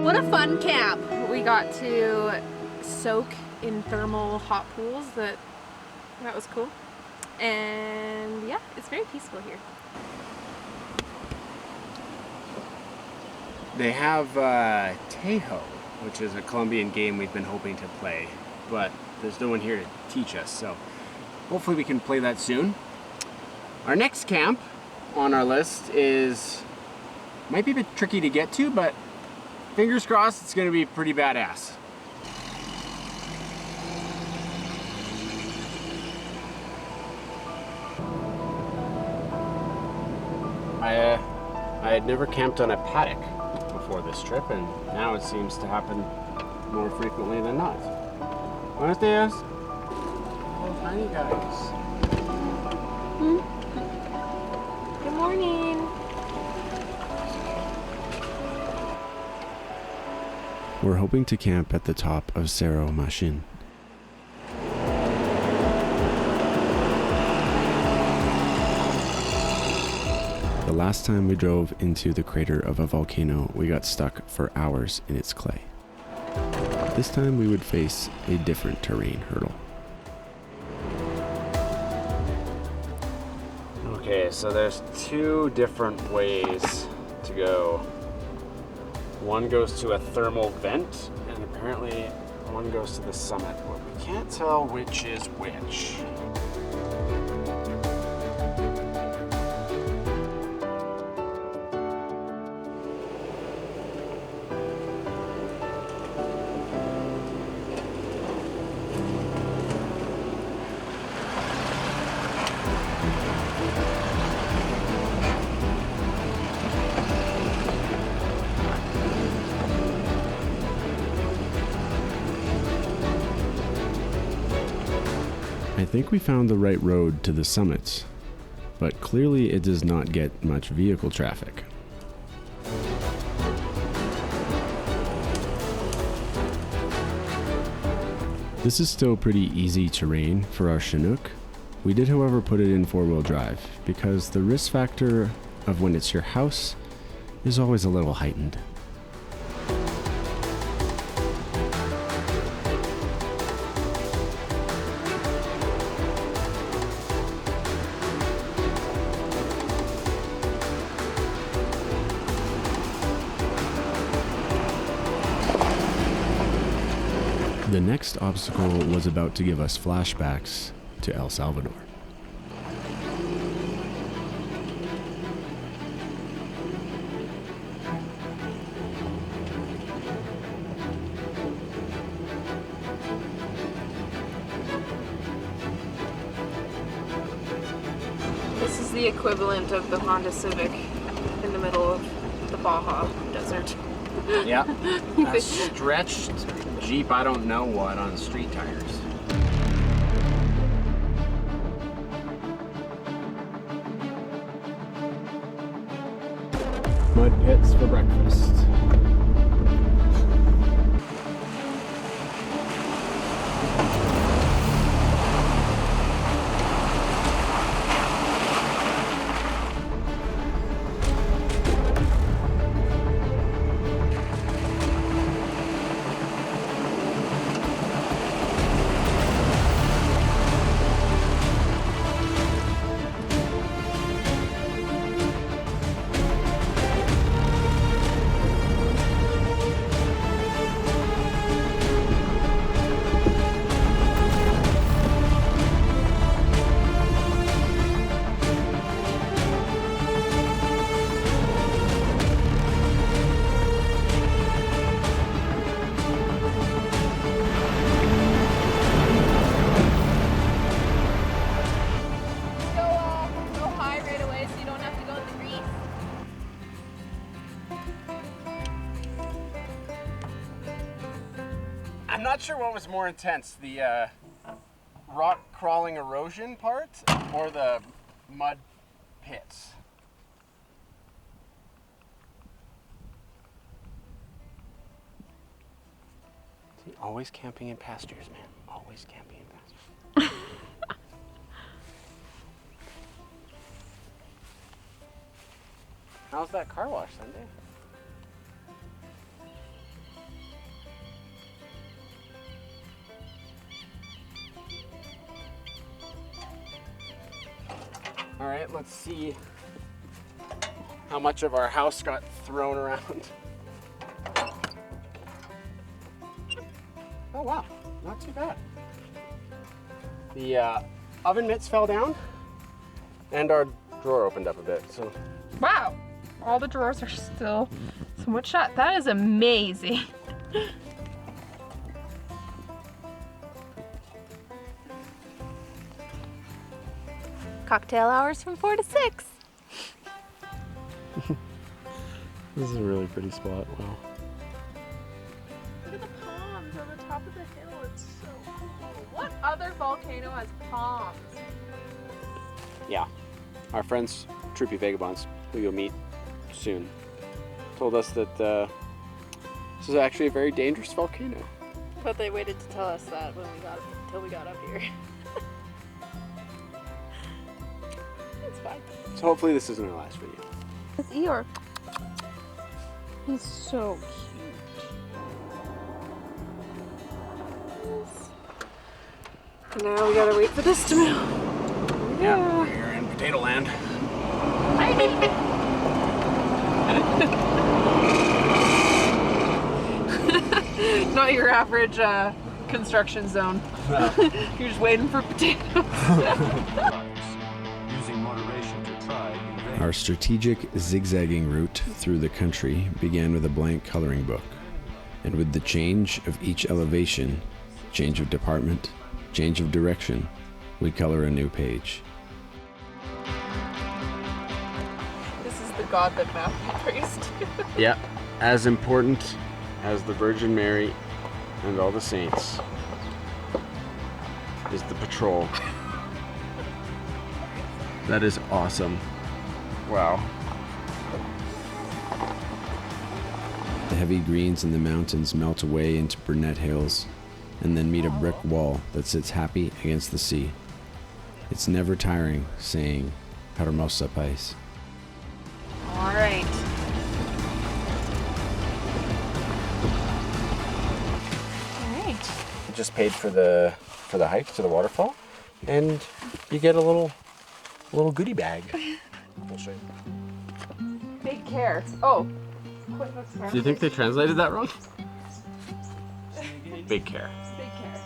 What a fun camp. We got to soak in thermal hot pools. That was cool. And yeah, it's very peaceful here. They have Tejo, which is a Colombian game we've been hoping to play, but there's no one here to teach us, so hopefully we can play that soon. Our next camp on our list might be a bit tricky to get to, but fingers crossed it's going to be pretty badass. I had never camped on a paddock before this trip, and now it seems to happen more frequently than not. Buenos dias. Oh, tiny guys. Good morning. We're hoping to camp at the top of Cerro Machín. The last time we drove into the crater of a volcano, we got stuck for hours in its clay. This time we would face a different terrain hurdle. Okay, so there's two different ways to go. One goes to a thermal vent, and apparently one goes to the summit, but we can't tell which is which. think we found the right road to the summits, but clearly it does not get much vehicle traffic. This is still pretty easy terrain for our Chinook. We did, however, put it in four-wheel drive because the risk factor of when it's your house is always a little heightened. The next obstacle was about to give us flashbacks to El Salvador. This is the equivalent of the Honda Civic in the middle of the Baja Desert. Yeah, a stretched Jeep, I don't know what, on street tires. Mud pits for breakfast. I'm not sure what was more intense, the rock crawling erosion part or the mud pits. See, always camping in pastures, man. Always camping in pastures. How's that car wash Sunday? All right, let's see how much of our house got thrown around. Oh wow, not too bad. The oven mitts fell down and our drawer opened up a bit, so. Wow, all the drawers are still somewhat shut. That is amazing. Cocktail hours from 4 to 6. This is a really pretty spot, wow. Look at the palms on the top of the hill, it's so cool. What other volcano has palms? Yeah, our friends, Troopy Vagabonds, who you'll meet soon, told us that this is actually a very dangerous volcano. But they waited to tell us that when until we got up here. It's fine. So hopefully this isn't our last video. It's Eeyore. He's so cute. Now we gotta wait for this to move. Yeah, we're in Potato Land. Not your average construction zone. No. You're just waiting for potatoes. Our strategic zigzagging route through the country began with a blank coloring book, and with the change of each elevation, change of department, change of direction, we color a new page. This is the god that Matthew prays to. Yeah, as important as the Virgin Mary and all the saints is the patrol That is awesome. Wow. The heavy greens in the mountains melt away into brunette hills and then meet a brick wall that sits happy against the sea. It's never tiring saying Hermosa País. All right. All right. Just paid for the hike to the waterfall, and you get a little goodie bag. I'll show you. Big care. Oh. Do you think they translated that wrong? Big care. Big care.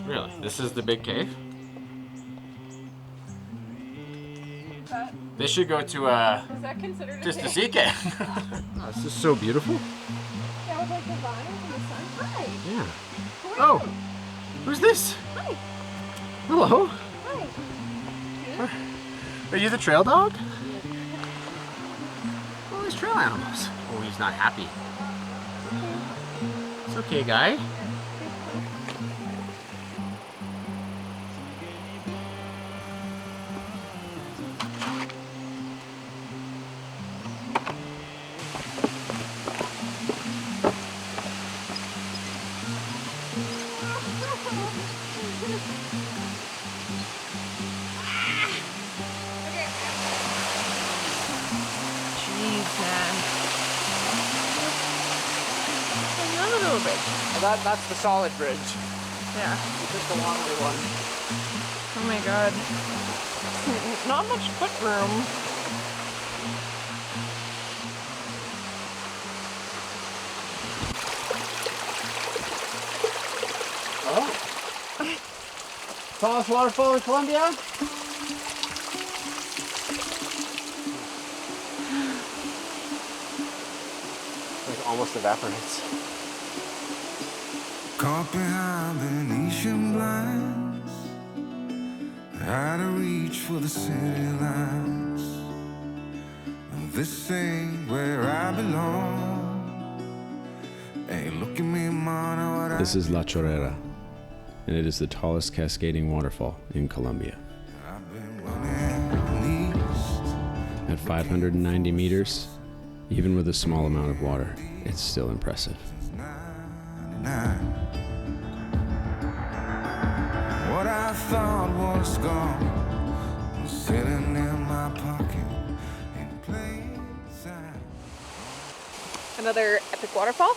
Really? This is the big cave? They should go to Is that considered just a to cave? see a cave. Oh, this is so beautiful. Yeah, with like the vines and the sun. Hi. Yeah. Who are Oh, you? who's this? Hi. Hello. Hi. Are you the trail dog? Oh, these trail animals. Oh, he's not happy. It's okay, guy. Jeez, man. Another bridge. That's the solid bridge. Yeah. Just the longer one. Oh my god. Not much foot room. Oh. Tallest waterfall in Colombia? Like almost evaporates. Caught behind Venetian blinds, out of reach for the city lights. This ain't where I belong. Hey, look at me, man. This is La Chorrera, and it is the tallest cascading waterfall in Colombia. At 590 meters, even with a small amount of water, it's still impressive. What I thought was gone was sitting in my pocket in plain sight. Another epic waterfall?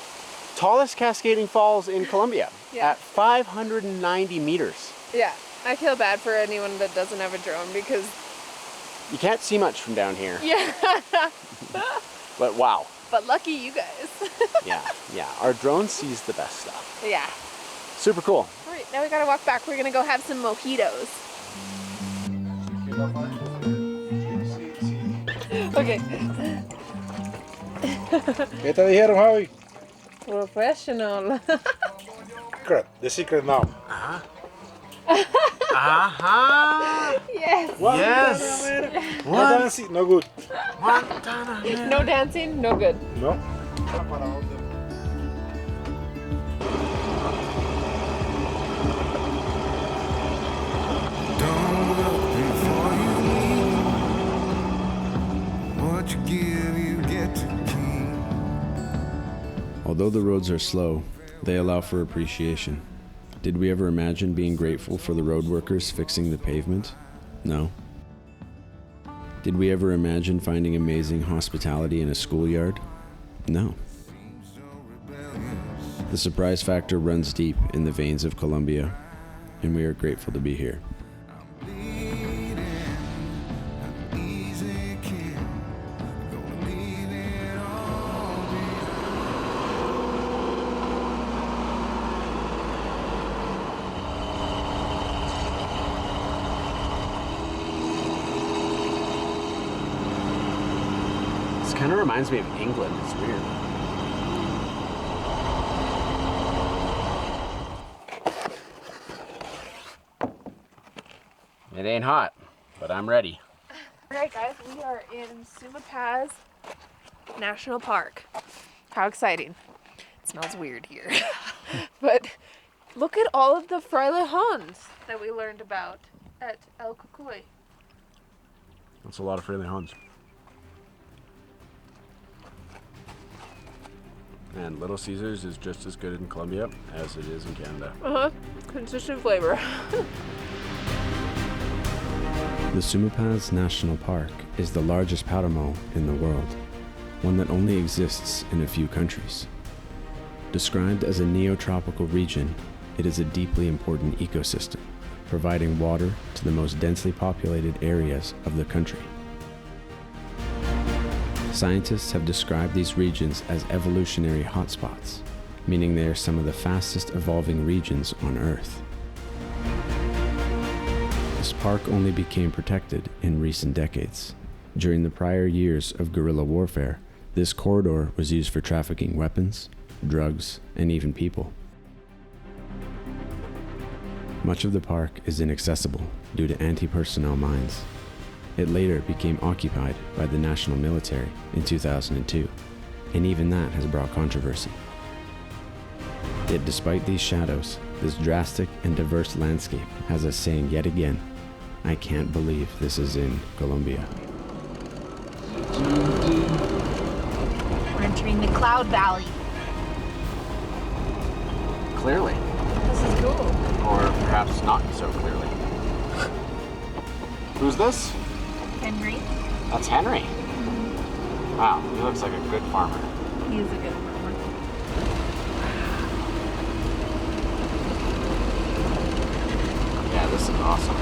Tallest cascading falls in Colombia Yeah. at 590 meters. Yeah. I feel bad for anyone that doesn't have a drone because... You can't see much from down here, Yeah. but wow. But lucky you guys. Yeah, our drone sees the best stuff. Yeah. Super cool. All right, now we gotta walk back. We're gonna go have some mojitos. Okay. ¿Qué te dijeron, Javi? Professional. Secret. The secret now. Yes. Yes. No dancing, no good. No dancing, no good. No. Don't look before you leave. What you give, you get to keep. Although the roads are slow, they allow for appreciation. Did we ever imagine being grateful for the road workers fixing the pavement? No. Did we ever imagine finding amazing hospitality in a schoolyard? No. The surprise factor runs deep in the veins of Colombia, and we are grateful to be here. Kind of reminds me of England. It's weird. It ain't hot, but I'm ready. All right, guys, we are in Sumapaz National Park. How exciting. It smells weird here. But look at all of the frailejones that we learned about at El Cucuy. That's a lot of Frailejones. And Little Caesars is just as good in Colombia as it is in Canada. Consistent flavor. The Sumapaz National Park is the largest páramo in the world, one that only exists in a few countries. Described as a neotropical region, it is a deeply important ecosystem, providing water to the most densely populated areas of the country. Scientists have described these regions as evolutionary hotspots, meaning they are some of the fastest evolving regions on Earth. This park only became protected in recent decades. During the prior years of guerrilla warfare, this corridor was used for trafficking weapons, drugs, and even people. Much of the park is inaccessible due to anti-personnel mines. It later became occupied by the national military in 2002, and even that has brought controversy. Yet despite these shadows, this drastic and diverse landscape has us saying yet again, I can't believe this is in Colombia. We're entering the Cloud Valley. Clearly. This is cool. Or perhaps not so clearly. Who's this? Henry. That's Henry. Wow, he looks like a good farmer. He is a good farmer. Yeah, this is awesome.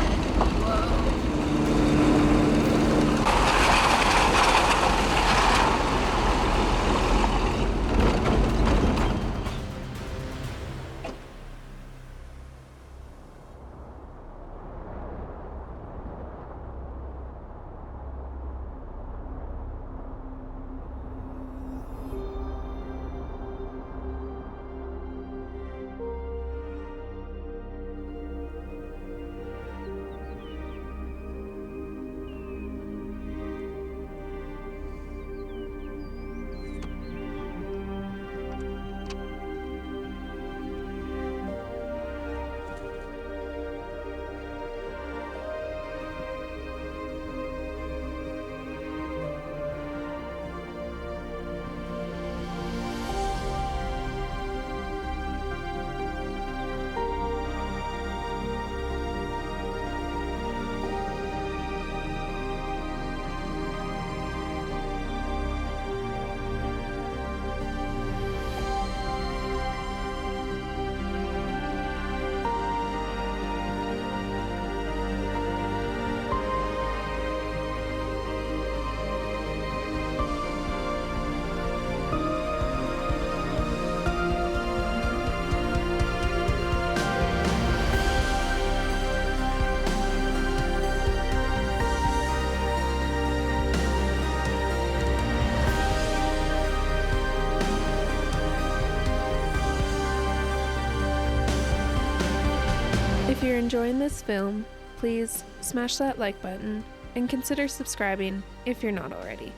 If you're enjoying this film, please smash that like button and consider subscribing if you're not already.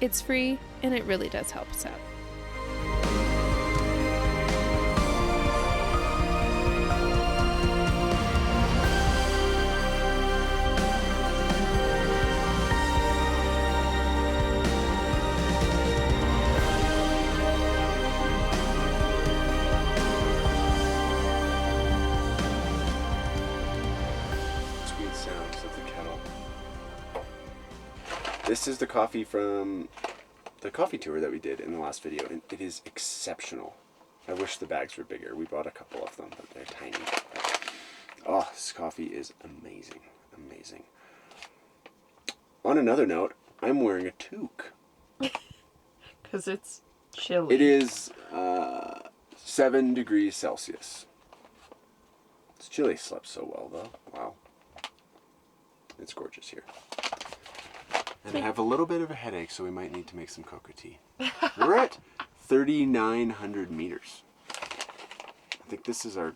It's free and it really does help us out. This is the coffee from the coffee tour that we did in the last video, and it is exceptional. I wish the bags were bigger. We bought a couple of them, but they're tiny. Oh, this coffee is amazing. Amazing. On another note, I'm wearing a toque. Because it's chilly. It is 7 degrees Celsius. It's chilly. Slept so well, though. Wow. It's gorgeous here. And I have a little bit of a headache, so we might need to make some cocoa tea. We're at 3,900 meters. I think this is our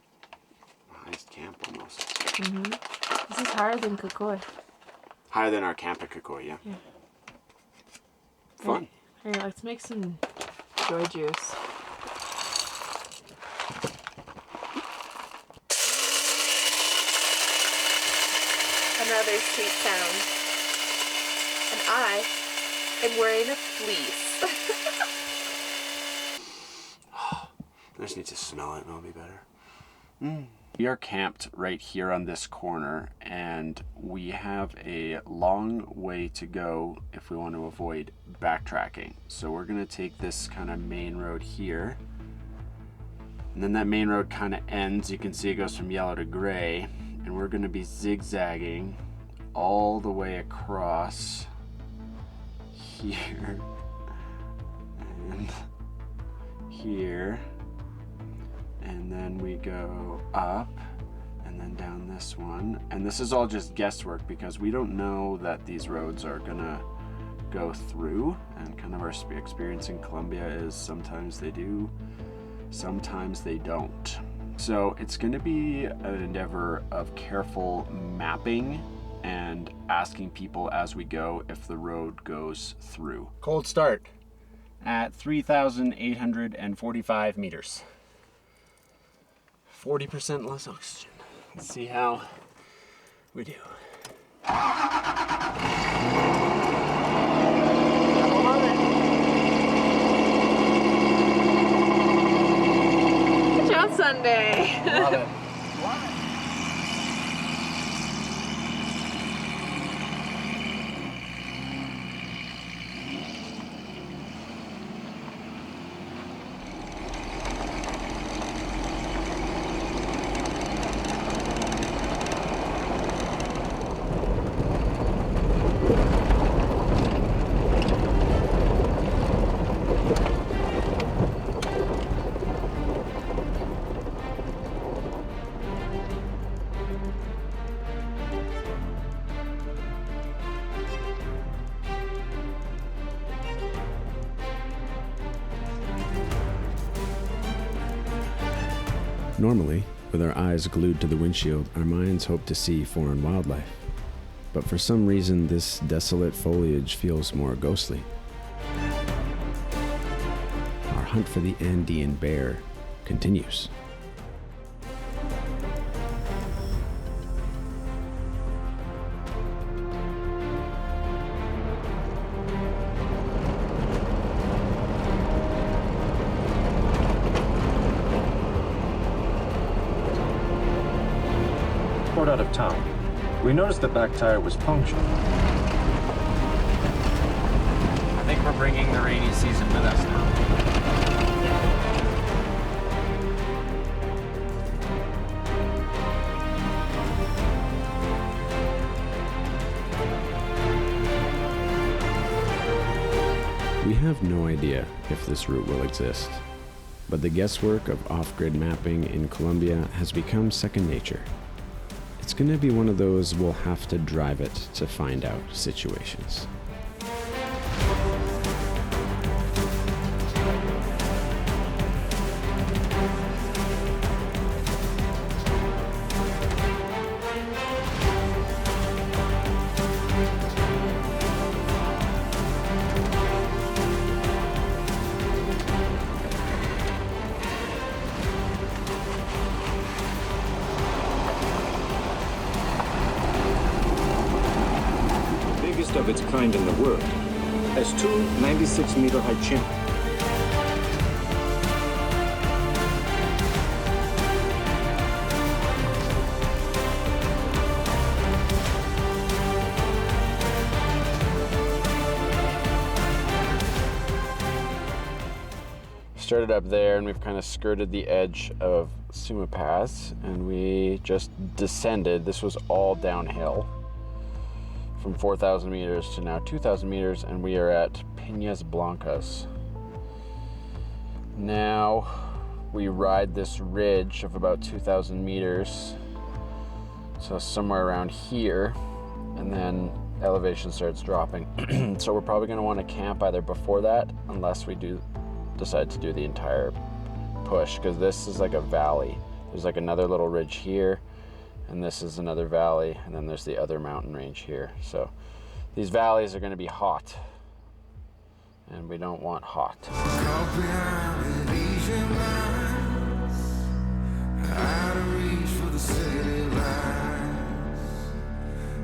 highest camp almost. Mm-hmm. This is higher than Cocoy. Higher than our camp at Cocoy, yeah. Fun. Here, let's make some joy juice. Another sweet sound. I am wearing a fleece. I just need to smell it and it'll be better. We are camped right here on this corner, and we have a long way to go if we want to avoid backtracking. So we're gonna take this kind of main road here, and then that main road kind of ends. You can see it goes from yellow to gray, and we're gonna be zigzagging all the way across here and here. And then we go up and then down this one. And this is all just guesswork because we don't know that these roads are gonna go through. And kind of our experience in Colombia is sometimes they do, sometimes they don't. So it's gonna be an endeavor of careful mapping and asking people as we go if the road goes through. Cold start at 3,845 meters. 40% less oxygen. Let's see how we do. Good job, Sunday. Love it. Normally, with our eyes glued to the windshield, our minds hope to see foreign wildlife. But for some reason, this desolate foliage feels more ghostly. Our hunt for the Andean bear continues. Out of town, we noticed the back tire was punctured. I think we're bringing the rainy season with us now. We have no idea if this route will exist, but the guesswork of off-grid mapping in Colombia has become second nature. It's going to be one of those we'll have to drive it to find out situations. Of its kind in the world, has two 96-meter high chimneys. Started up there and we've kind of skirted the edge of Sumapaz and we just descended. This was all downhill. From 4,000 meters to now 2,000 meters, and we are at Piñas Blancas. Now we ride this ridge of about 2,000 meters, so somewhere around here, and then elevation starts dropping. So we're probably going to want to camp either before that, unless we do decide to do the entire push, because this is like a valley. There's like another little ridge here, and this is another valley, and then there's the other mountain range here. So these valleys are going to be hot, and we don't want hot.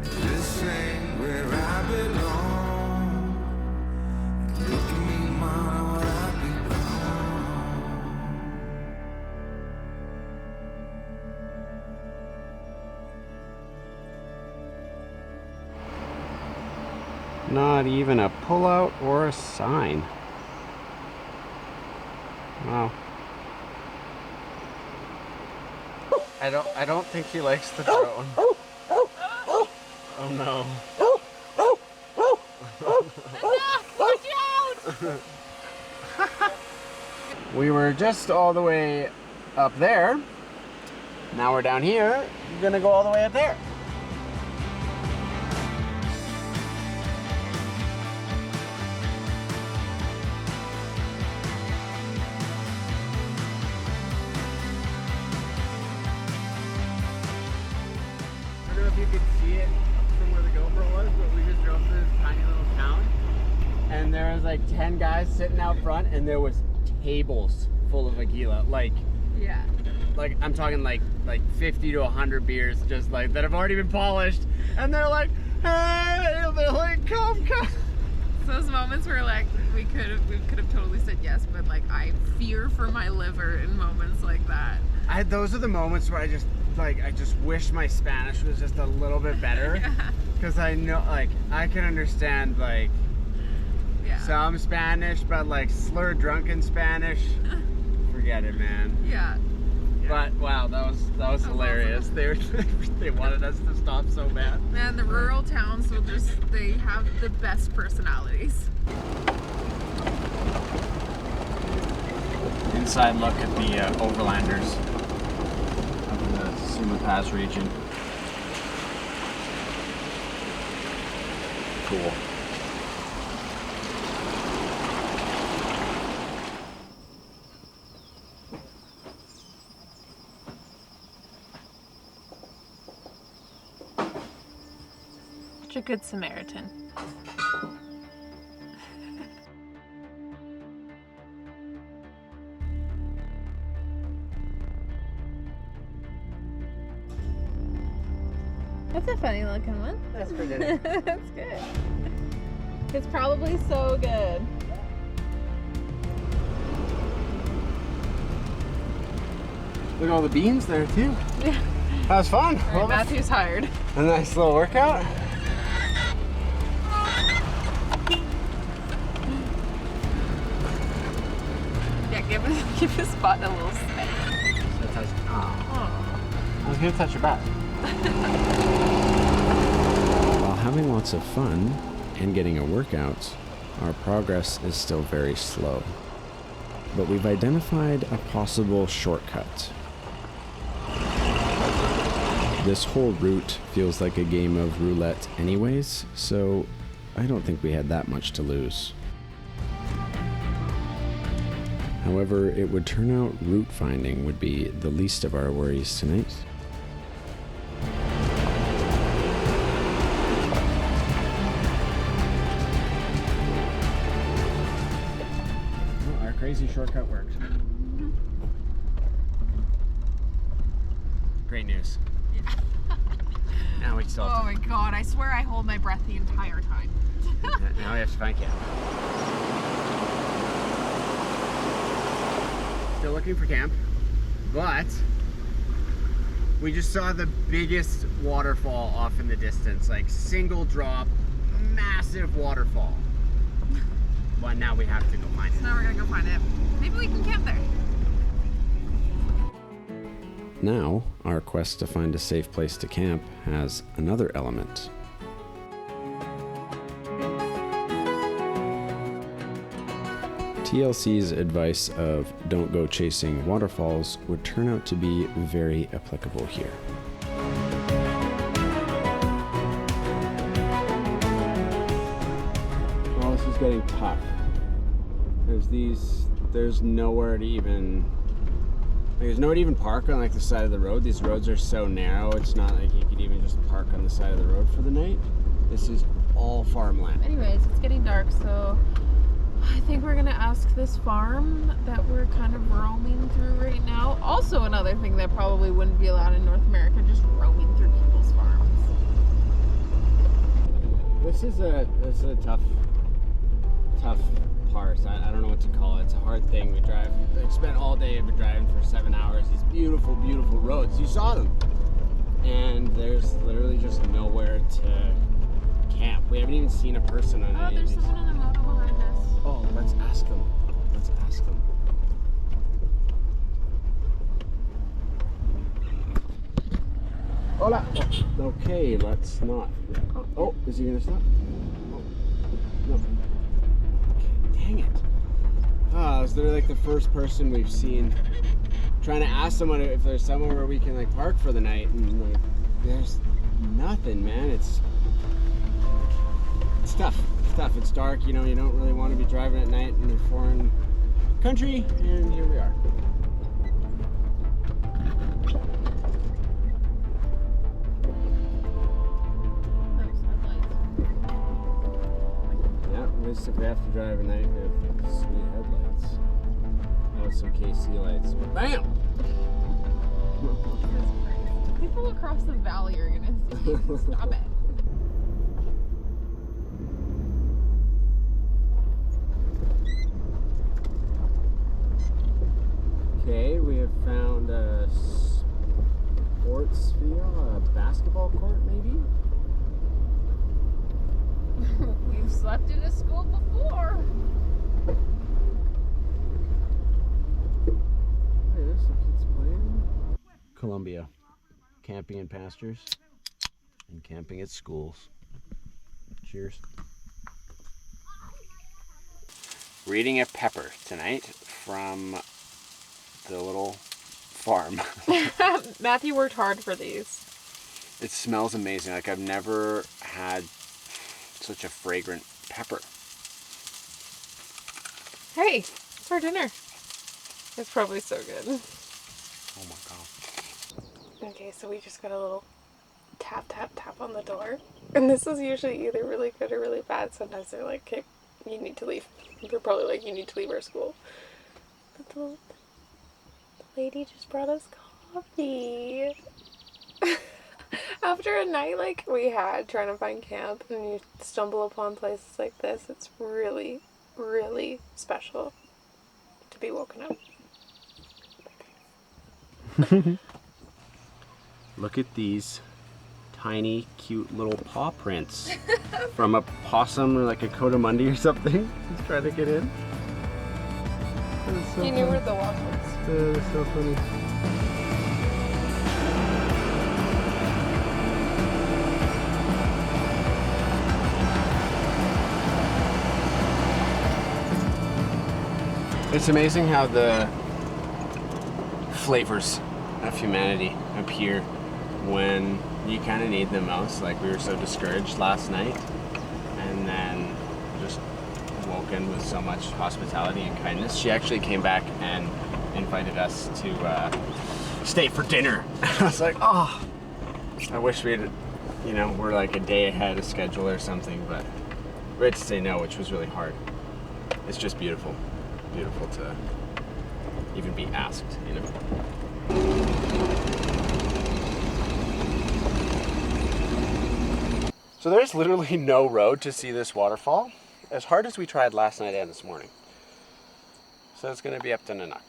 This ain't where I belong. Not even a pullout or a sign. Wow. I don't think he likes the drone. Oh no. We were just all the way up there. Now we're down here. We're gonna go all the way up there. I don't know if you could see it from where the GoPro was, but we just drove to this tiny little town, and there was like 10 guys sitting out front, and there was tables full of Aguila, like I'm talking like 50 to 100 beers, just like that have already been polished, and they're like, hey, they're like, come. Those moments where like we could have totally said yes, but like I fear for my liver in moments like that. Those are the moments where I just wish my Spanish was just a little bit better, because I know, like, I can understand like some Spanish, but like slurred drunken Spanish, forget it, man. Yeah. But wow, that was hilarious. Awesome. They wanted us to stop so bad. Man, the rural towns they have the best personalities. Inside look at the Overlanders up in the Sumapaz region. Cool. Such a good Samaritan. That's a funny looking one. That's for dinner. That's good. It's probably so good. Look at all the beans there too. Yeah. That was fun. Right, well, Matthew's hired. A nice little workout. Yeah, give his butt a little smack. I was gonna touch your back. While having lots of fun and getting a workout, our progress is still very slow. But we've identified a possible shortcut. This whole route feels like a game of roulette anyways, so I don't think we had that much to lose. However, it would turn out route finding would be the least of our worries tonight. Well, our crazy shortcut worked. Great news. Now we still Oh my god, I swear I hold my breath the entire time. Now we have to find camp. Still looking for camp, but we just saw the biggest waterfall off in the distance, like single drop, massive waterfall. But now we have to go find it. So now we're gonna go find it. Maybe we can camp there. Now, our quest to find a safe place to camp has another element. TLC's advice of don't go chasing waterfalls would turn out to be very applicable here. Well, this is getting tough. There's nowhere to even park on like the side of the road. These roads are so narrow, it's not like you could even just park on the side of the road for the night. This is all farmland. Anyways, it's getting dark, so I think we're gonna ask this farm that we're kind of roaming through right now. Also another thing that probably wouldn't be allowed in North America, just roaming through people's farms. This is a tough part. I don't know what to call it. It's a hard thing. We spent all day driving for 7 hours. These beautiful, beautiful roads. You saw them. And there's literally just nowhere to camp. We haven't even seen a person on any of these. There's someone on a moto behind us. Oh, let's ask them. Let's ask them. Hola. Oh, okay, let's not. Oh, is he gonna stop? Oh, no. Okay, dang it. Oh, they're like the first person we've seen. Trying to ask someone if there's somewhere where we can like park for the night, and like, there's nothing, man. It's tough. It's tough. It's dark. You know, you don't really want to be driving at night in a foreign country, and here we are. Yeah, at least if we have to drive at night, we have sweet headlights. Oh, some KC lights. Bam! People across the valley are gonna see. Stop it. Okay, we have found a sports field, a basketball court maybe? We've slept in a school before. Hey, there's some kids playing. Colombia. Camping in pastures and camping at schools. Cheers. We're eating a pepper tonight from the little farm. Matthew worked hard for these. It smells amazing. Like I've never had such a fragrant pepper. Hey, it's our dinner. It's probably so good. Oh my god. Okay, so we just got a little tap, tap, tap on the door. And this is usually either really good or really bad. Sometimes they're like, okay, you need to leave. They're probably like, you need to leave our school. But the lady just brought us coffee. After a night like we had trying to find camp and you stumble upon places like this, it's really, really special to be woken up. Look at these tiny, cute little paw prints from a possum or like a coatimundi or something. He's trying to get in. So You knew where the walk was. That's so funny. It's amazing how the flavors of humanity appear when you kind of need them most. Like we were so discouraged last night and then just woken with so much hospitality and kindness. She actually came back and invited us to stay for dinner. I was like, oh, I wish we had, you know, we're like a day ahead of schedule or something, but we had to say no, which was really hard. It's just beautiful. Beautiful to even be asked, you know. So there's literally no road to see this waterfall, as hard as we tried last night and this morning. So it's going to be up to Nanak.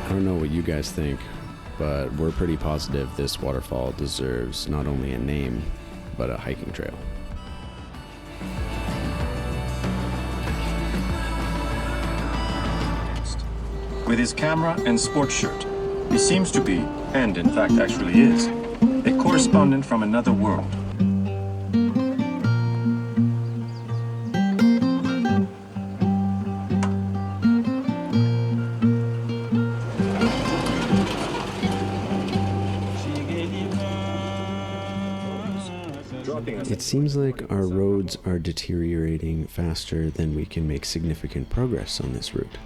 I don't know what you guys think, but we're pretty positive this waterfall deserves not only a name, but a hiking trail. With his camera and sports shirt, he seems to be, and in fact actually is, a correspondent from another world. It seems like our roads are deteriorating faster than we can make significant progress on this route.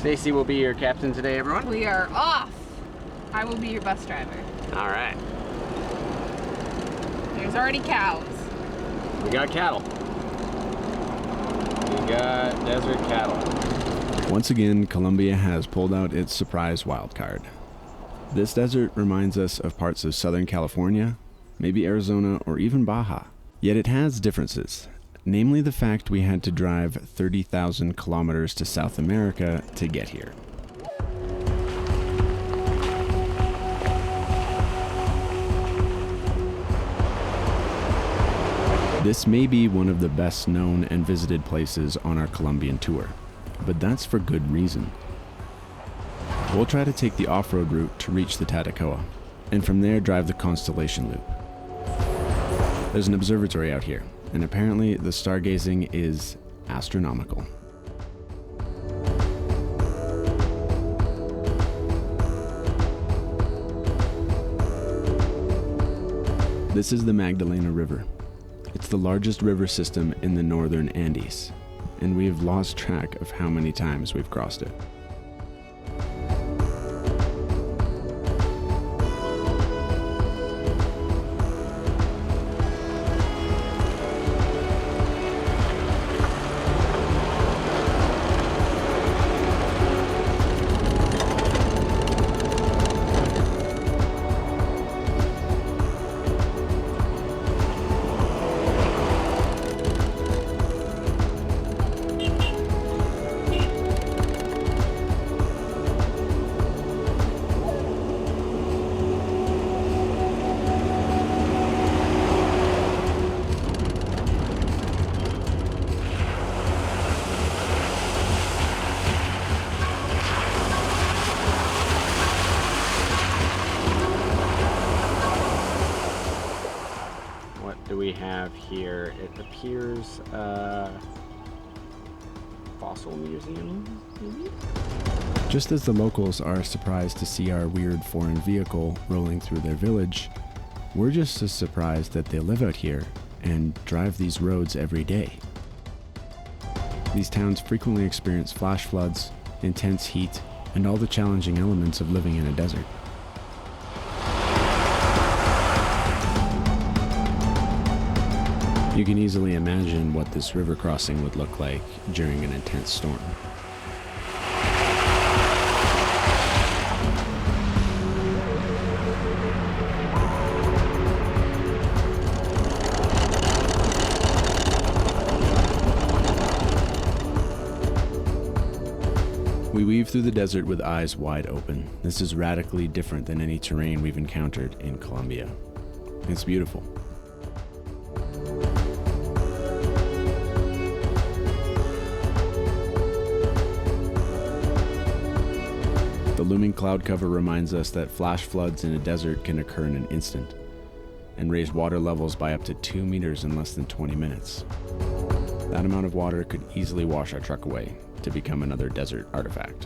Stacy will be your captain today, everyone. We are off. I will be your bus driver. All right. There's already cows. We got cattle. We got desert cattle. Once again, Colombia has pulled out its surprise wild card. This desert reminds us of parts of Southern California, maybe Arizona, or even Baja. Yet it has differences, namely the fact we had to drive 30,000 kilometers to South America to get here. This may be one of the best known and visited places on our Colombian tour, but that's for good reason. We'll try to take the off-road route to reach the Tatacoa, and from there drive the Constellation Loop. There's an observatory out here, and apparently the stargazing is astronomical. This is the Magdalena River. It's the largest river system in the northern Andes, and we've lost track of how many times we've crossed it. We have here, it appears fossil museum, maybe? Just as the locals are surprised to see our weird foreign vehicle rolling through their village, we're just as surprised that they live out here and drive these roads every day. These towns frequently experience flash floods, intense heat, and all the challenging elements of living in a desert. You can easily imagine what this river crossing would look like during an intense storm. We weave through the desert with eyes wide open. This is radically different than any terrain we've encountered in Colombia. It's beautiful. The looming cloud cover reminds us that flash floods in a desert can occur in an instant and raise water levels by up to 2 meters in less than 20 minutes. That amount of water could easily wash our truck away to become another desert artifact.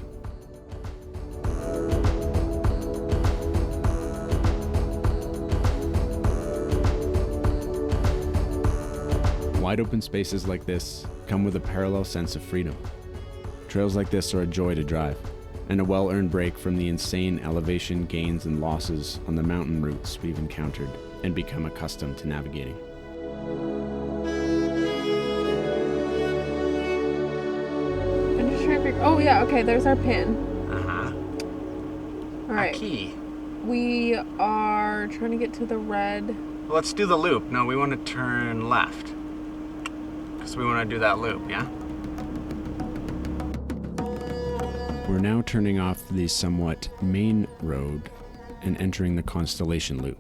Wide open spaces like this come with a parallel sense of freedom. Trails like this are a joy to drive, and a well-earned break from the insane elevation gains and losses on the mountain routes we've encountered and become accustomed to navigating. I'm just trying to figure. Oh yeah, okay. There's our pin. All right. A key. We are trying to get to the red. Well, let's do the loop. No, we want to turn left. Because we want to do that loop, yeah? We're now turning off the somewhat main road and entering the Constellation Loop.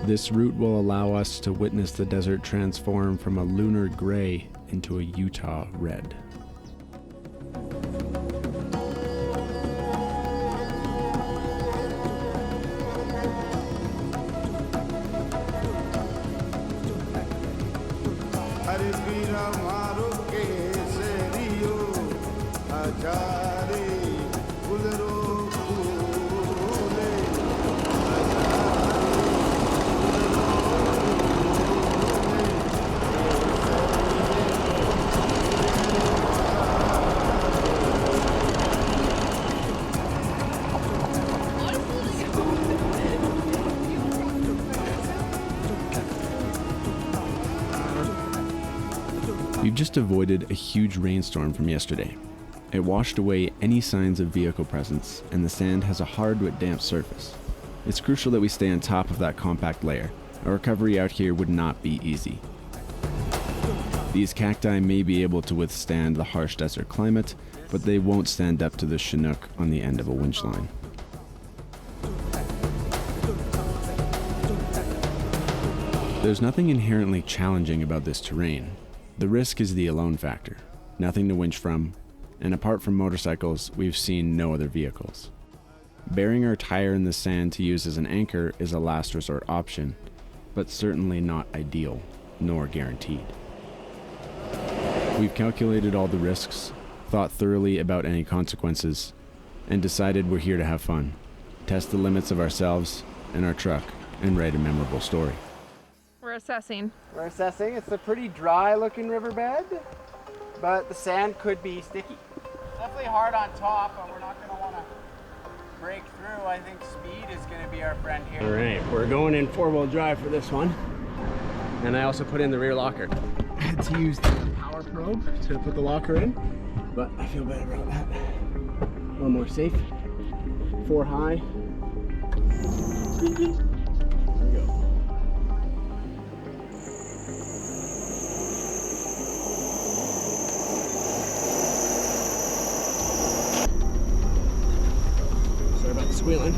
This route will allow us to witness the desert transform from a lunar gray into a Utah red. We've just avoided a huge rainstorm from yesterday. It washed away any signs of vehicle presence, and the sand has a hard but damp surface. It's crucial that we stay on top of that compact layer. Our recovery out here would not be easy. These cacti may be able to withstand the harsh desert climate, but they won't stand up to the chinook on the end of a winch line. There's nothing inherently challenging about this terrain. The risk is the alone factor. Nothing to winch from, and apart from motorcycles, we've seen no other vehicles. Burying our tire in the sand to use as an anchor is a last resort option, but certainly not ideal, nor guaranteed. We've calculated all the risks, thought thoroughly about any consequences, and decided we're here to have fun, test the limits of ourselves and our truck, and write a memorable story. We're assessing. We're assessing. It's a pretty dry looking riverbed, but the sand could be sticky. Definitely hard on top, but we're not going to want to break through. I think speed is going to be our friend here. All right, we're going in 4-wheel drive for this one. And I also put in the rear locker. I had to use the power probe to put the locker in, but I feel better about that. A little more safe. 4 high. There we go. Sorry about the squealing.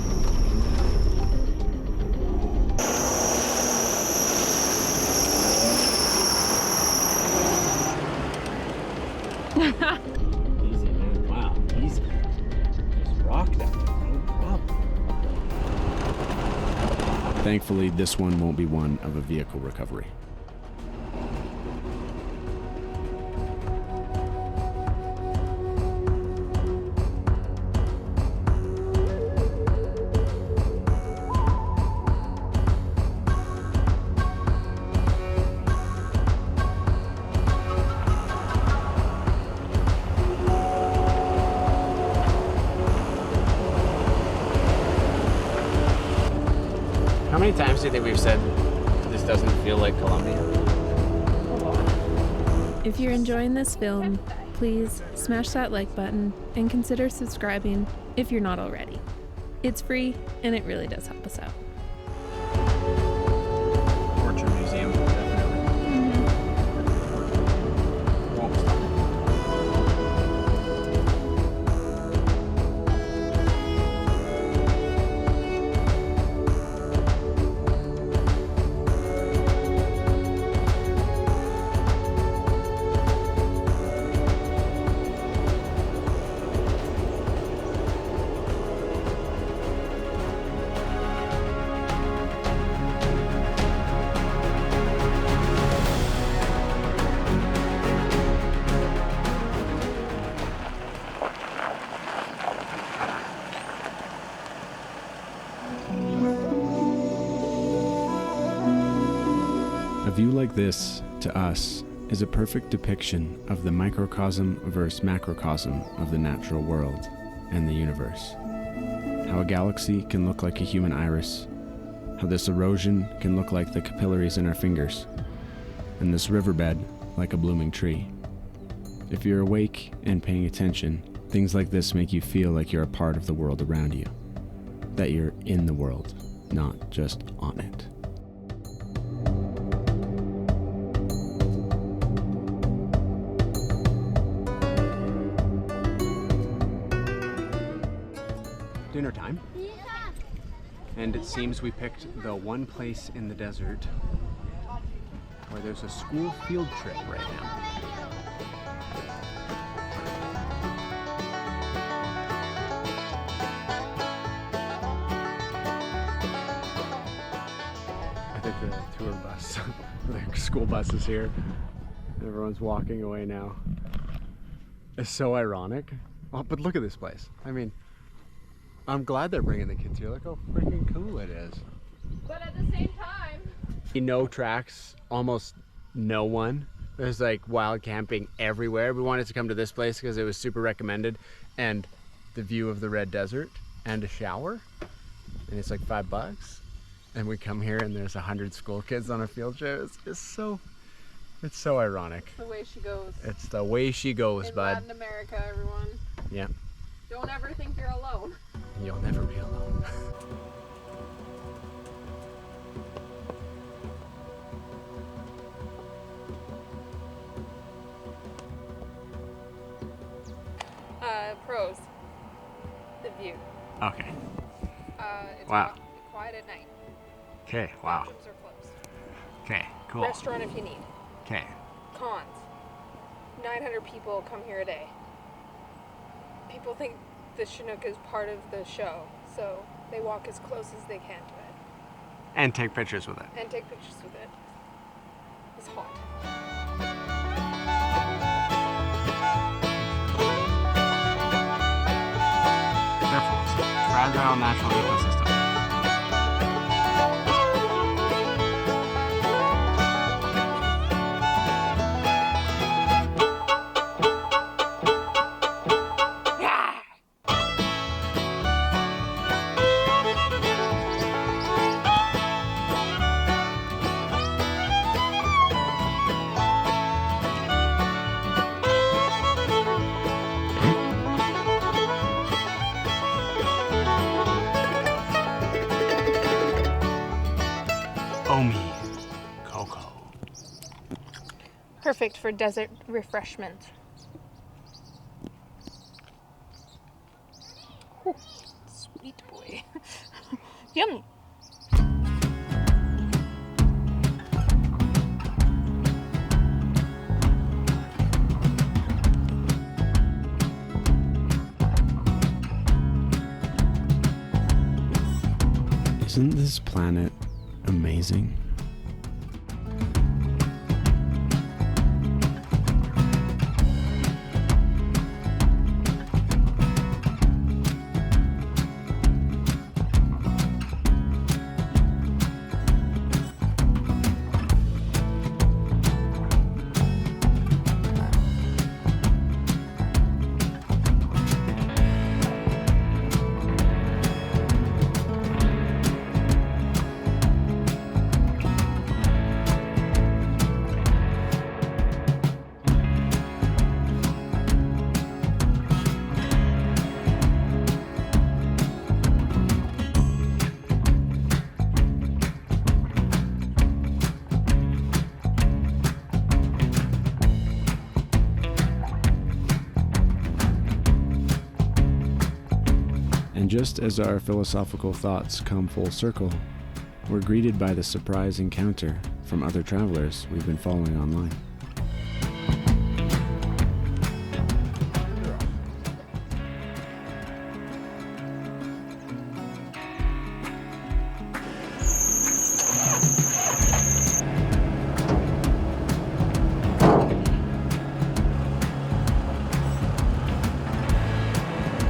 Easy, man. Wow, easy. Just rock that. No problem. Thankfully, this one won't be one of a vehicle recovery. How many times do you think we've said this doesn't feel like Colombia? If you're enjoying this film, please smash that like button and consider subscribing if you're not already. It's free and it really does help us out. Torture Museum, definitely. Won't stop. A view like this, to us, is a perfect depiction of the microcosm versus macrocosm of the natural world and the universe. How a galaxy can look like a human iris, how this erosion can look like the capillaries in our fingers, and this riverbed like a blooming tree. If you're awake and paying attention, things like this make you feel like you're a part of the world around you, that you're in the world, not just on it. Dinner time. And it seems we picked the one place in the desert where there's a school field trip right now. I think the tour bus, the school bus is here. Everyone's walking away now. It's so ironic. Oh, but look at this place. I mean, I'm glad they're bringing the kids here. Look how freaking cool it is. But at the same time, No tracks, almost no one. There's like wild camping everywhere. We wanted to come to this place because it was super recommended, and the view of the red desert and a shower, and it's like $5. And we come here and there's 100 school kids on a field trip. It's just so It's so ironic. It's the way she goes. It's the way she goes, in bud. Latin America, everyone. Yeah. Don't ever think you're alone. You'll never be alone. Pros. The view. Okay. It's Wow. quiet at night. Okay, wow. Bathrooms are closed. Okay, cool. Restaurant if you need. Okay. Cons. 900 people come here a day. People think the Chinook is part of the show, so they walk as close as they can to it. And take pictures with it. And take pictures with it. It's hot. Careful, it's a fragile natural ecosystem. Perfect for desert refreshment. Whew, sweet boy. Yummy. Isn't this planet amazing? And just as our philosophical thoughts come full circle, we're greeted by the surprise encounter from other travelers we've been following online.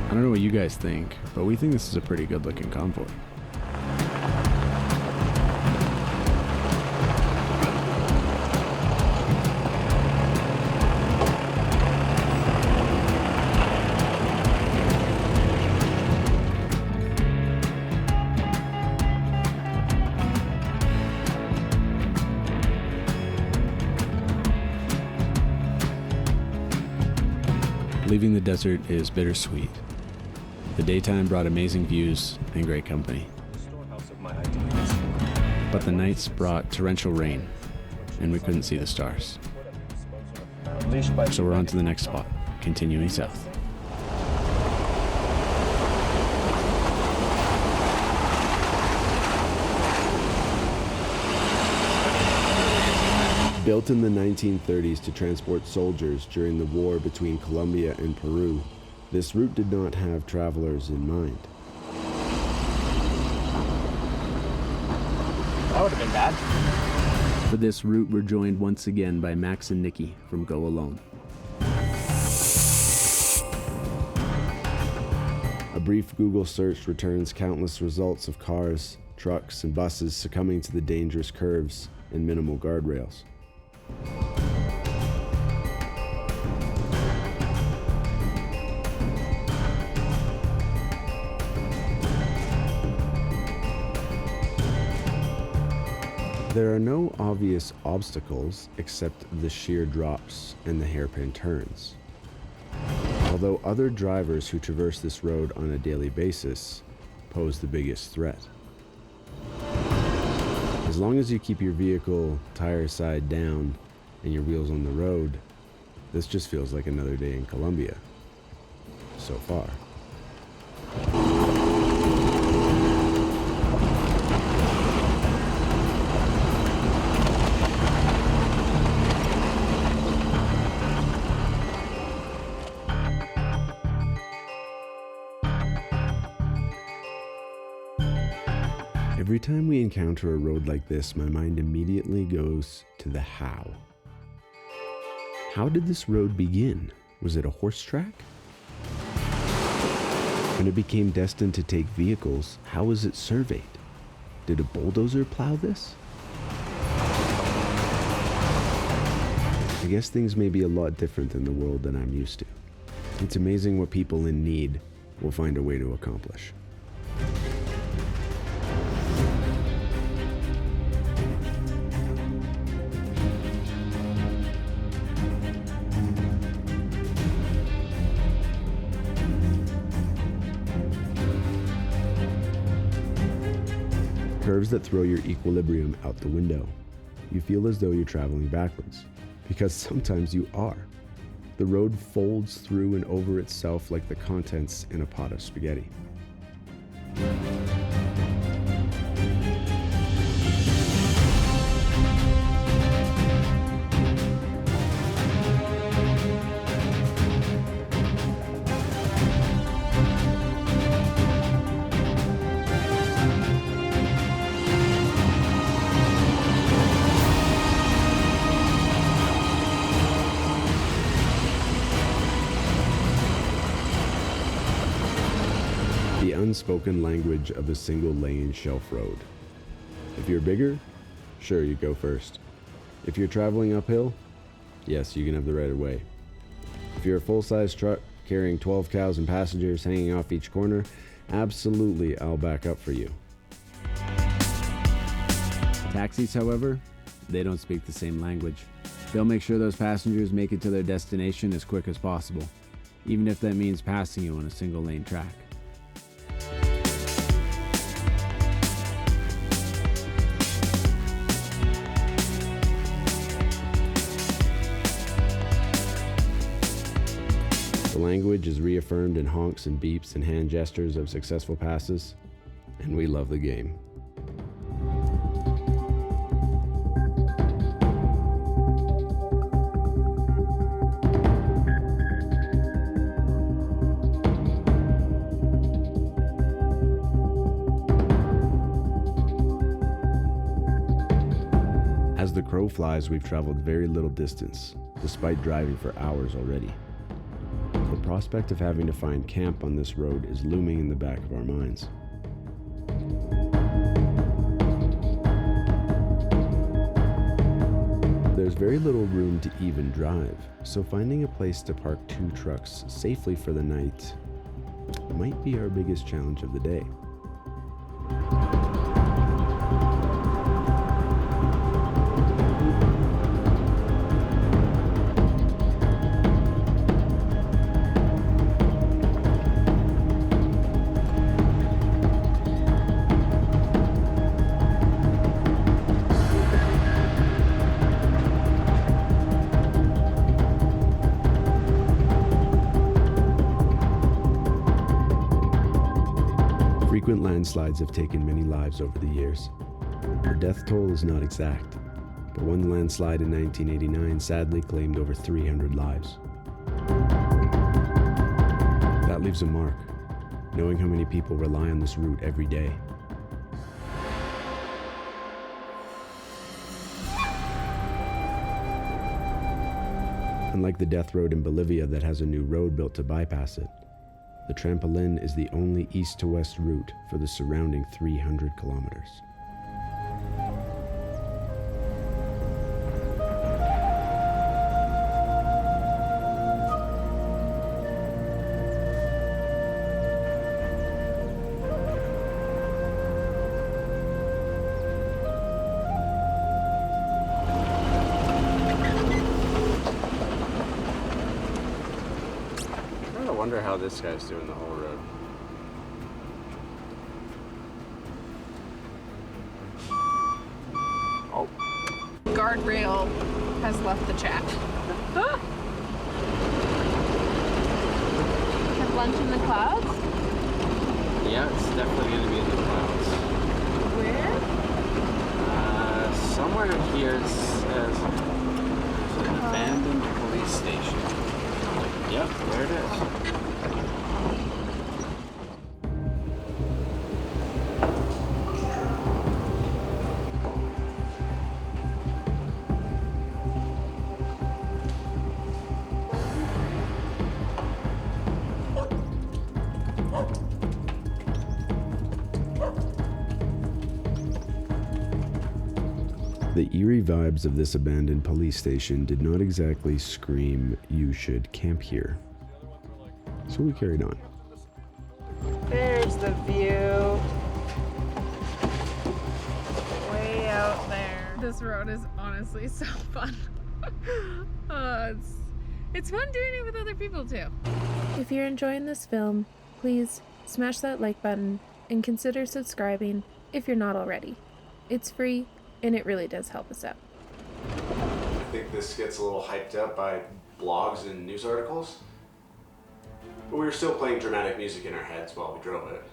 I don't know what you guys think, but we think this is a pretty good looking convoy. Leaving the desert is bittersweet. The daytime brought amazing views and great company. But the nights brought torrential rain, and we couldn't see the stars. So we're on to the next spot, continuing south. Built in the 1930s to transport soldiers during the war between Colombia and Peru, this route did not have travelers in mind. That would have been bad. For this route, we're joined once again by Max and Nikki from Go Alone. A brief Google search returns countless results of cars, trucks, and buses succumbing to the dangerous curves and minimal guardrails. There are no obvious obstacles except the sheer drops and the hairpin turns. Although other drivers who traverse this road on a daily basis pose the biggest threat. As long as you keep your vehicle tire side down and your wheels on the road, this just feels like another day in Colombia. So far. Every time we encounter a road like this, my mind immediately goes to the how. How did this road begin? Was it a horse track? When it became destined to take vehicles, how was it surveyed? Did a bulldozer plow this? I guess things may be a lot different than the world that I'm used to. It's amazing what people in need will find a way to accomplish. Curves that throw your equilibrium out the window. You feel as though you're traveling backwards, because sometimes you are. The road folds through and over itself like the contents in a pot of spaghetti. The unspoken language of a single-lane shelf road. If you're bigger, sure, you go first. If you're traveling uphill, yes, you can have the right of way. If you're a full-size truck carrying 12 cows and passengers hanging off each corner, absolutely, I'll back up for you. Taxis, however, they don't speak the same language. They'll make sure those passengers make it to their destination as quick as possible, even if that means passing you on a single-lane track. The language is reaffirmed in honks and beeps and hand gestures of successful passes, and we love the game. As the crow flies, we've traveled very little distance, despite driving for hours already. The prospect of having to find camp on this road is looming in the back of our minds. There's very little room to even drive, so finding a place to park 2 trucks safely for the night might be our biggest challenge of the day. Frequent landslides have taken many lives over the years. The death toll is not exact, but one landslide in 1989 sadly claimed over 300 lives. That leaves a mark, knowing how many people rely on this route every day. Unlike the death road in Bolivia that has a new road built to bypass it, the Trampoline is the only east to west route for the surrounding 300 kilometers. wonder how this guy's doing the whole road. Oh. Guardrail has left the chat. Have lunch in the clouds? Yeah, it's definitely going to be in the clouds. Where? Somewhere here it says there's an abandoned police station. Yep, there it is. The eerie vibes of this abandoned police station did not exactly scream, "You should camp here." So we carried on. There's the view. Way out there. This road is honestly so fun. It's fun doing it with other people too. If you're enjoying this film, please smash that like button and consider subscribing if you're not already. It's free and it really does help us out. I think this gets a little hyped up by blogs and news articles. But we were still playing dramatic music in our heads while we drove it.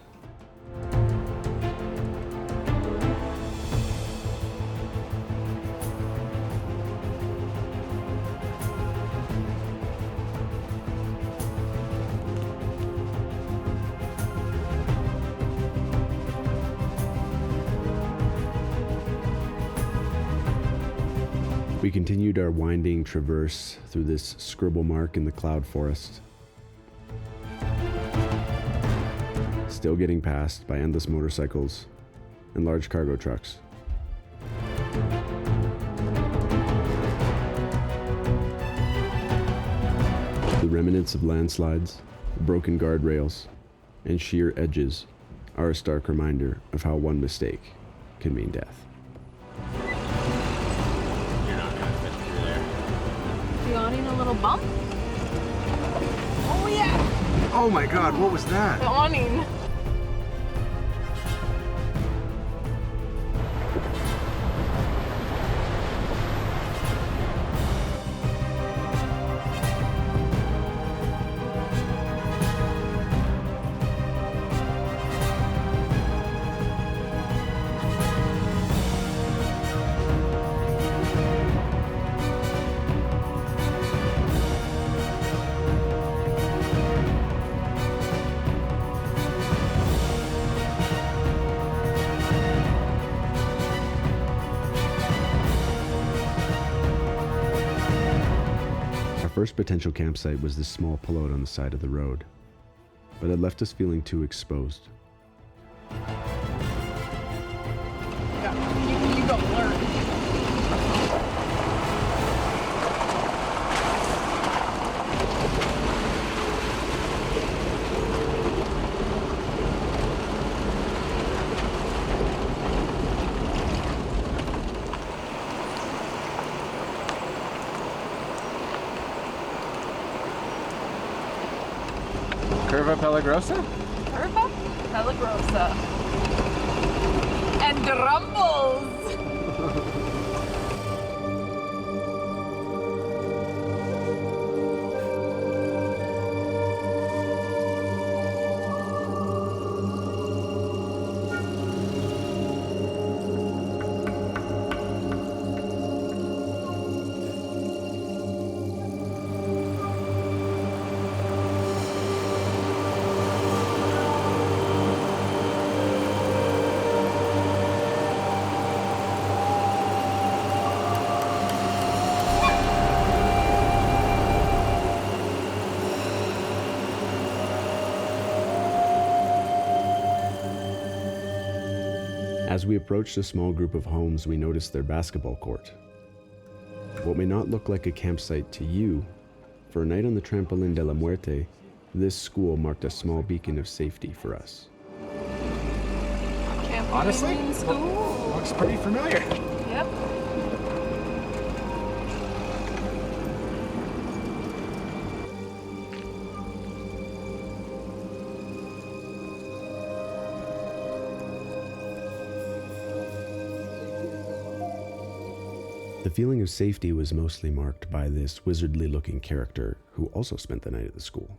We continued our winding traverse through this scribble mark in the cloud forest. Still getting passed by endless motorcycles and large cargo trucks. The remnants of landslides, broken guardrails, and sheer edges are a stark reminder of how one mistake can mean death. Yawning a little bump? Oh yeah! Oh my god, what was that? The awning. Our first potential campsite was this small pullout on the side of the road, but it left us feeling too exposed. You go learn. Curva Pelagrosa? Curva Pelagrosa. And rumbles! As we approached a small group of homes, we noticed their basketball court. What may not look like a campsite to you, for a night on the Trampoline de la Muerte, this school marked a small beacon of safety for us. Honestly, school. Looks pretty familiar. Yep. The feeling of safety was mostly marked by this wizardly-looking character who also spent the night at the school.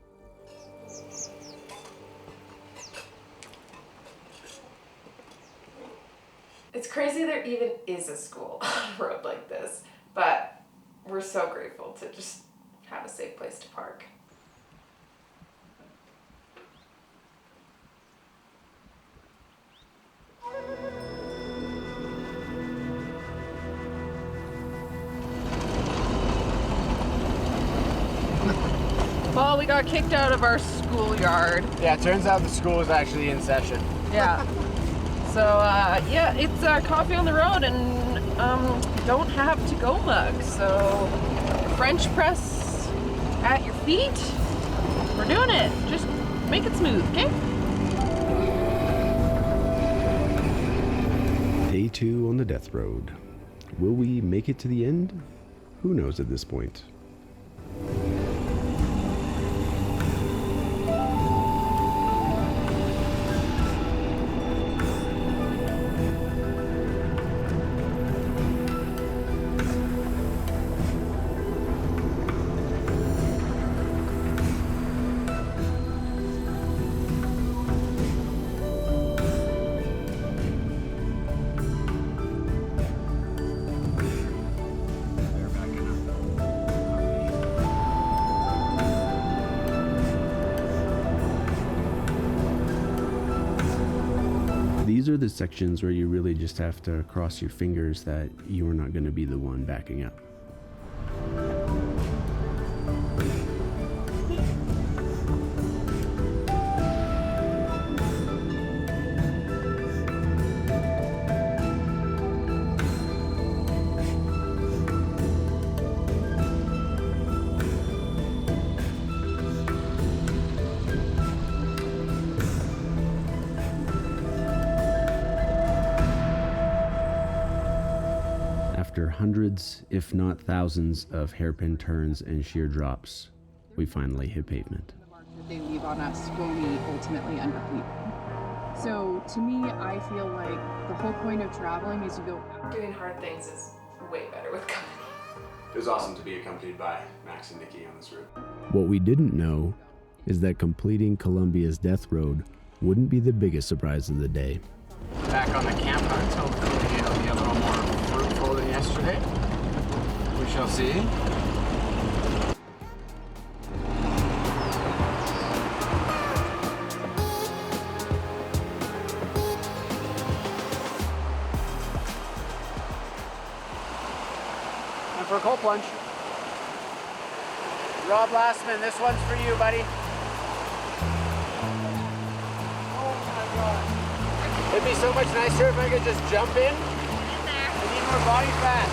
It's crazy there even is a school on a road like this, but we're so grateful to just have a safe place to park. Well, we got kicked out of our schoolyard. Yeah, it turns out the school is actually in session. Yeah. So, yeah, it's coffee on the road and don't have to-go mug. So, French press at your feet. We're doing it. Just make it smooth, okay? Day 2 on the death road. Will we make it to the end? Who knows at this point? These are the sections where you really just have to cross your fingers that you are not going to be the one backing up. After hundreds, if not thousands, of hairpin turns and sheer drops, we finally hit pavement. That they leave on us when we ultimately end up leaving. So to me, I feel like the whole point of traveling is you go out. Doing hard things is way better with company. It was awesome to be accompanied by Max and Nikki on this route. What we didn't know is that completing Colombia's death road wouldn't be the biggest surprise of the day. Back on the camp hunt, hopefully it'll be a little more fruitful than yesterday. We shall see. And for a cold plunge. Rob Lastman, this one's for you, buddy. It'd be so much nicer if I could just jump in. I need more body fat.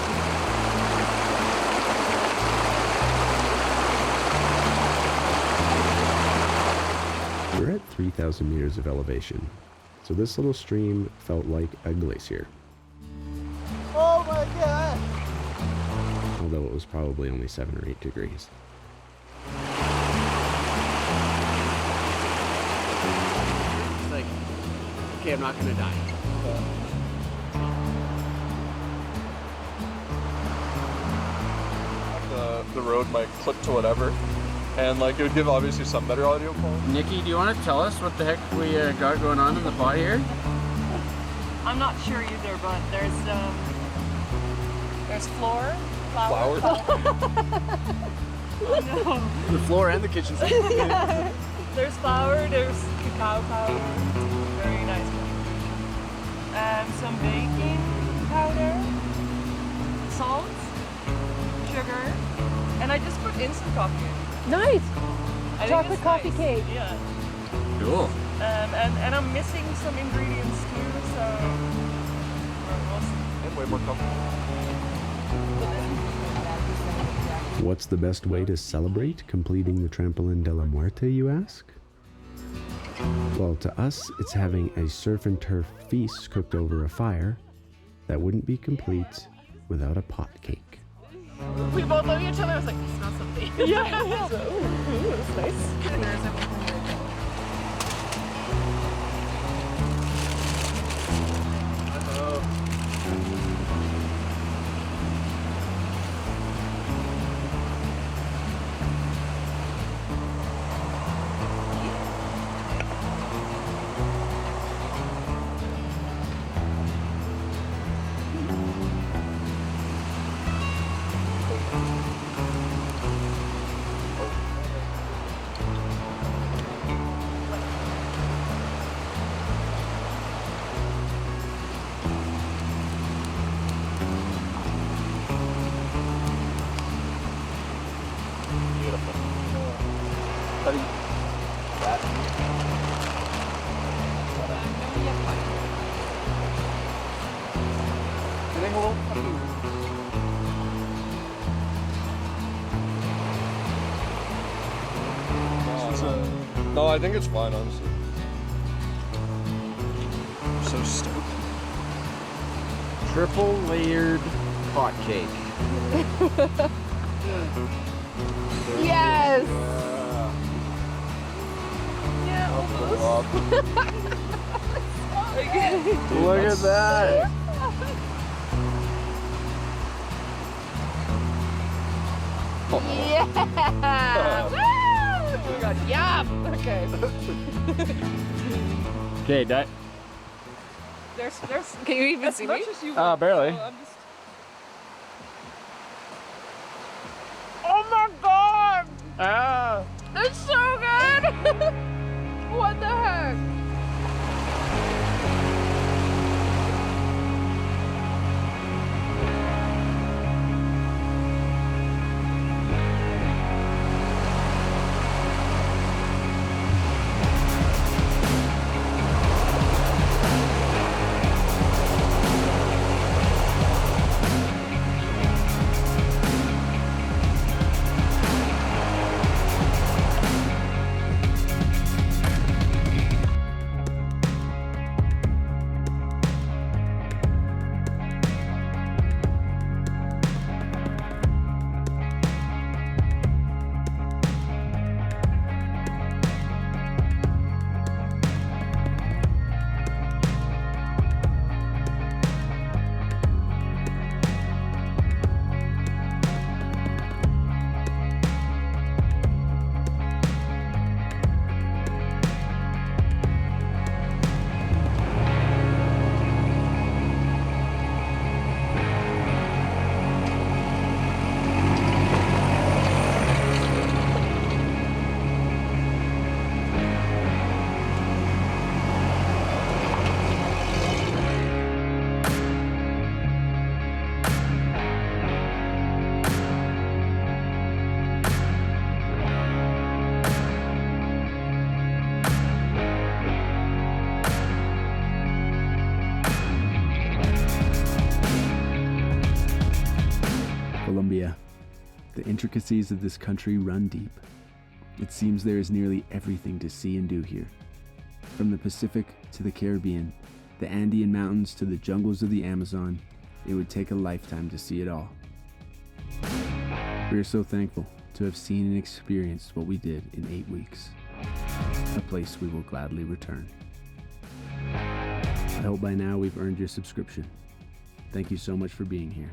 We're at 3,000 meters of elevation, so this little stream felt like a glacier. Oh my god! Although it was probably only 7 or 8 degrees. It's like, okay, I'm not gonna die. The road might clip to whatever, and like it would give obviously some better audio quality. Nikki, do you want to tell us what the heck we got going on in the pot here? I'm not sure either, but there's flour. Oh, no. The floor and the kitchen sink. Yeah. There's flour, there's cacao powder, very nice. Some baking powder, salt, sugar, and I just put instant coffee in. Nice! I think Chocolate it's coffee nice. cake. Yeah. Cool. And I'm missing some ingredients too, so we'll see. And way more comfortable. What's the best way to celebrate completing the Trampoline de la Muerte, you ask? Well, to us, it's having a surf and turf feast cooked over a fire that wouldn't be complete without a pot cake. We both look at each other. I was like, I smell something. Yeah. So, ooh, that's nice. getting a little puppy. No, I think it's fine, honestly. I'm so stoked. Triple layered hot cake. Yes! Yeah, almost. Look at that! Yeah! Woo! Oh my god, yum! Okay. Okay, that. There's, can you even see me? Barely. So oh my god! Ah! It's so good! What the heck? Colombia. The intricacies of this country run deep. It seems there is nearly everything to see and do here. From the Pacific to the Caribbean, the Andean mountains to the jungles of the Amazon, it would take a lifetime to see it all. We are so thankful to have seen and experienced what we did in 8 weeks. A place we will gladly return. I hope by now we've earned your subscription. Thank you so much for being here.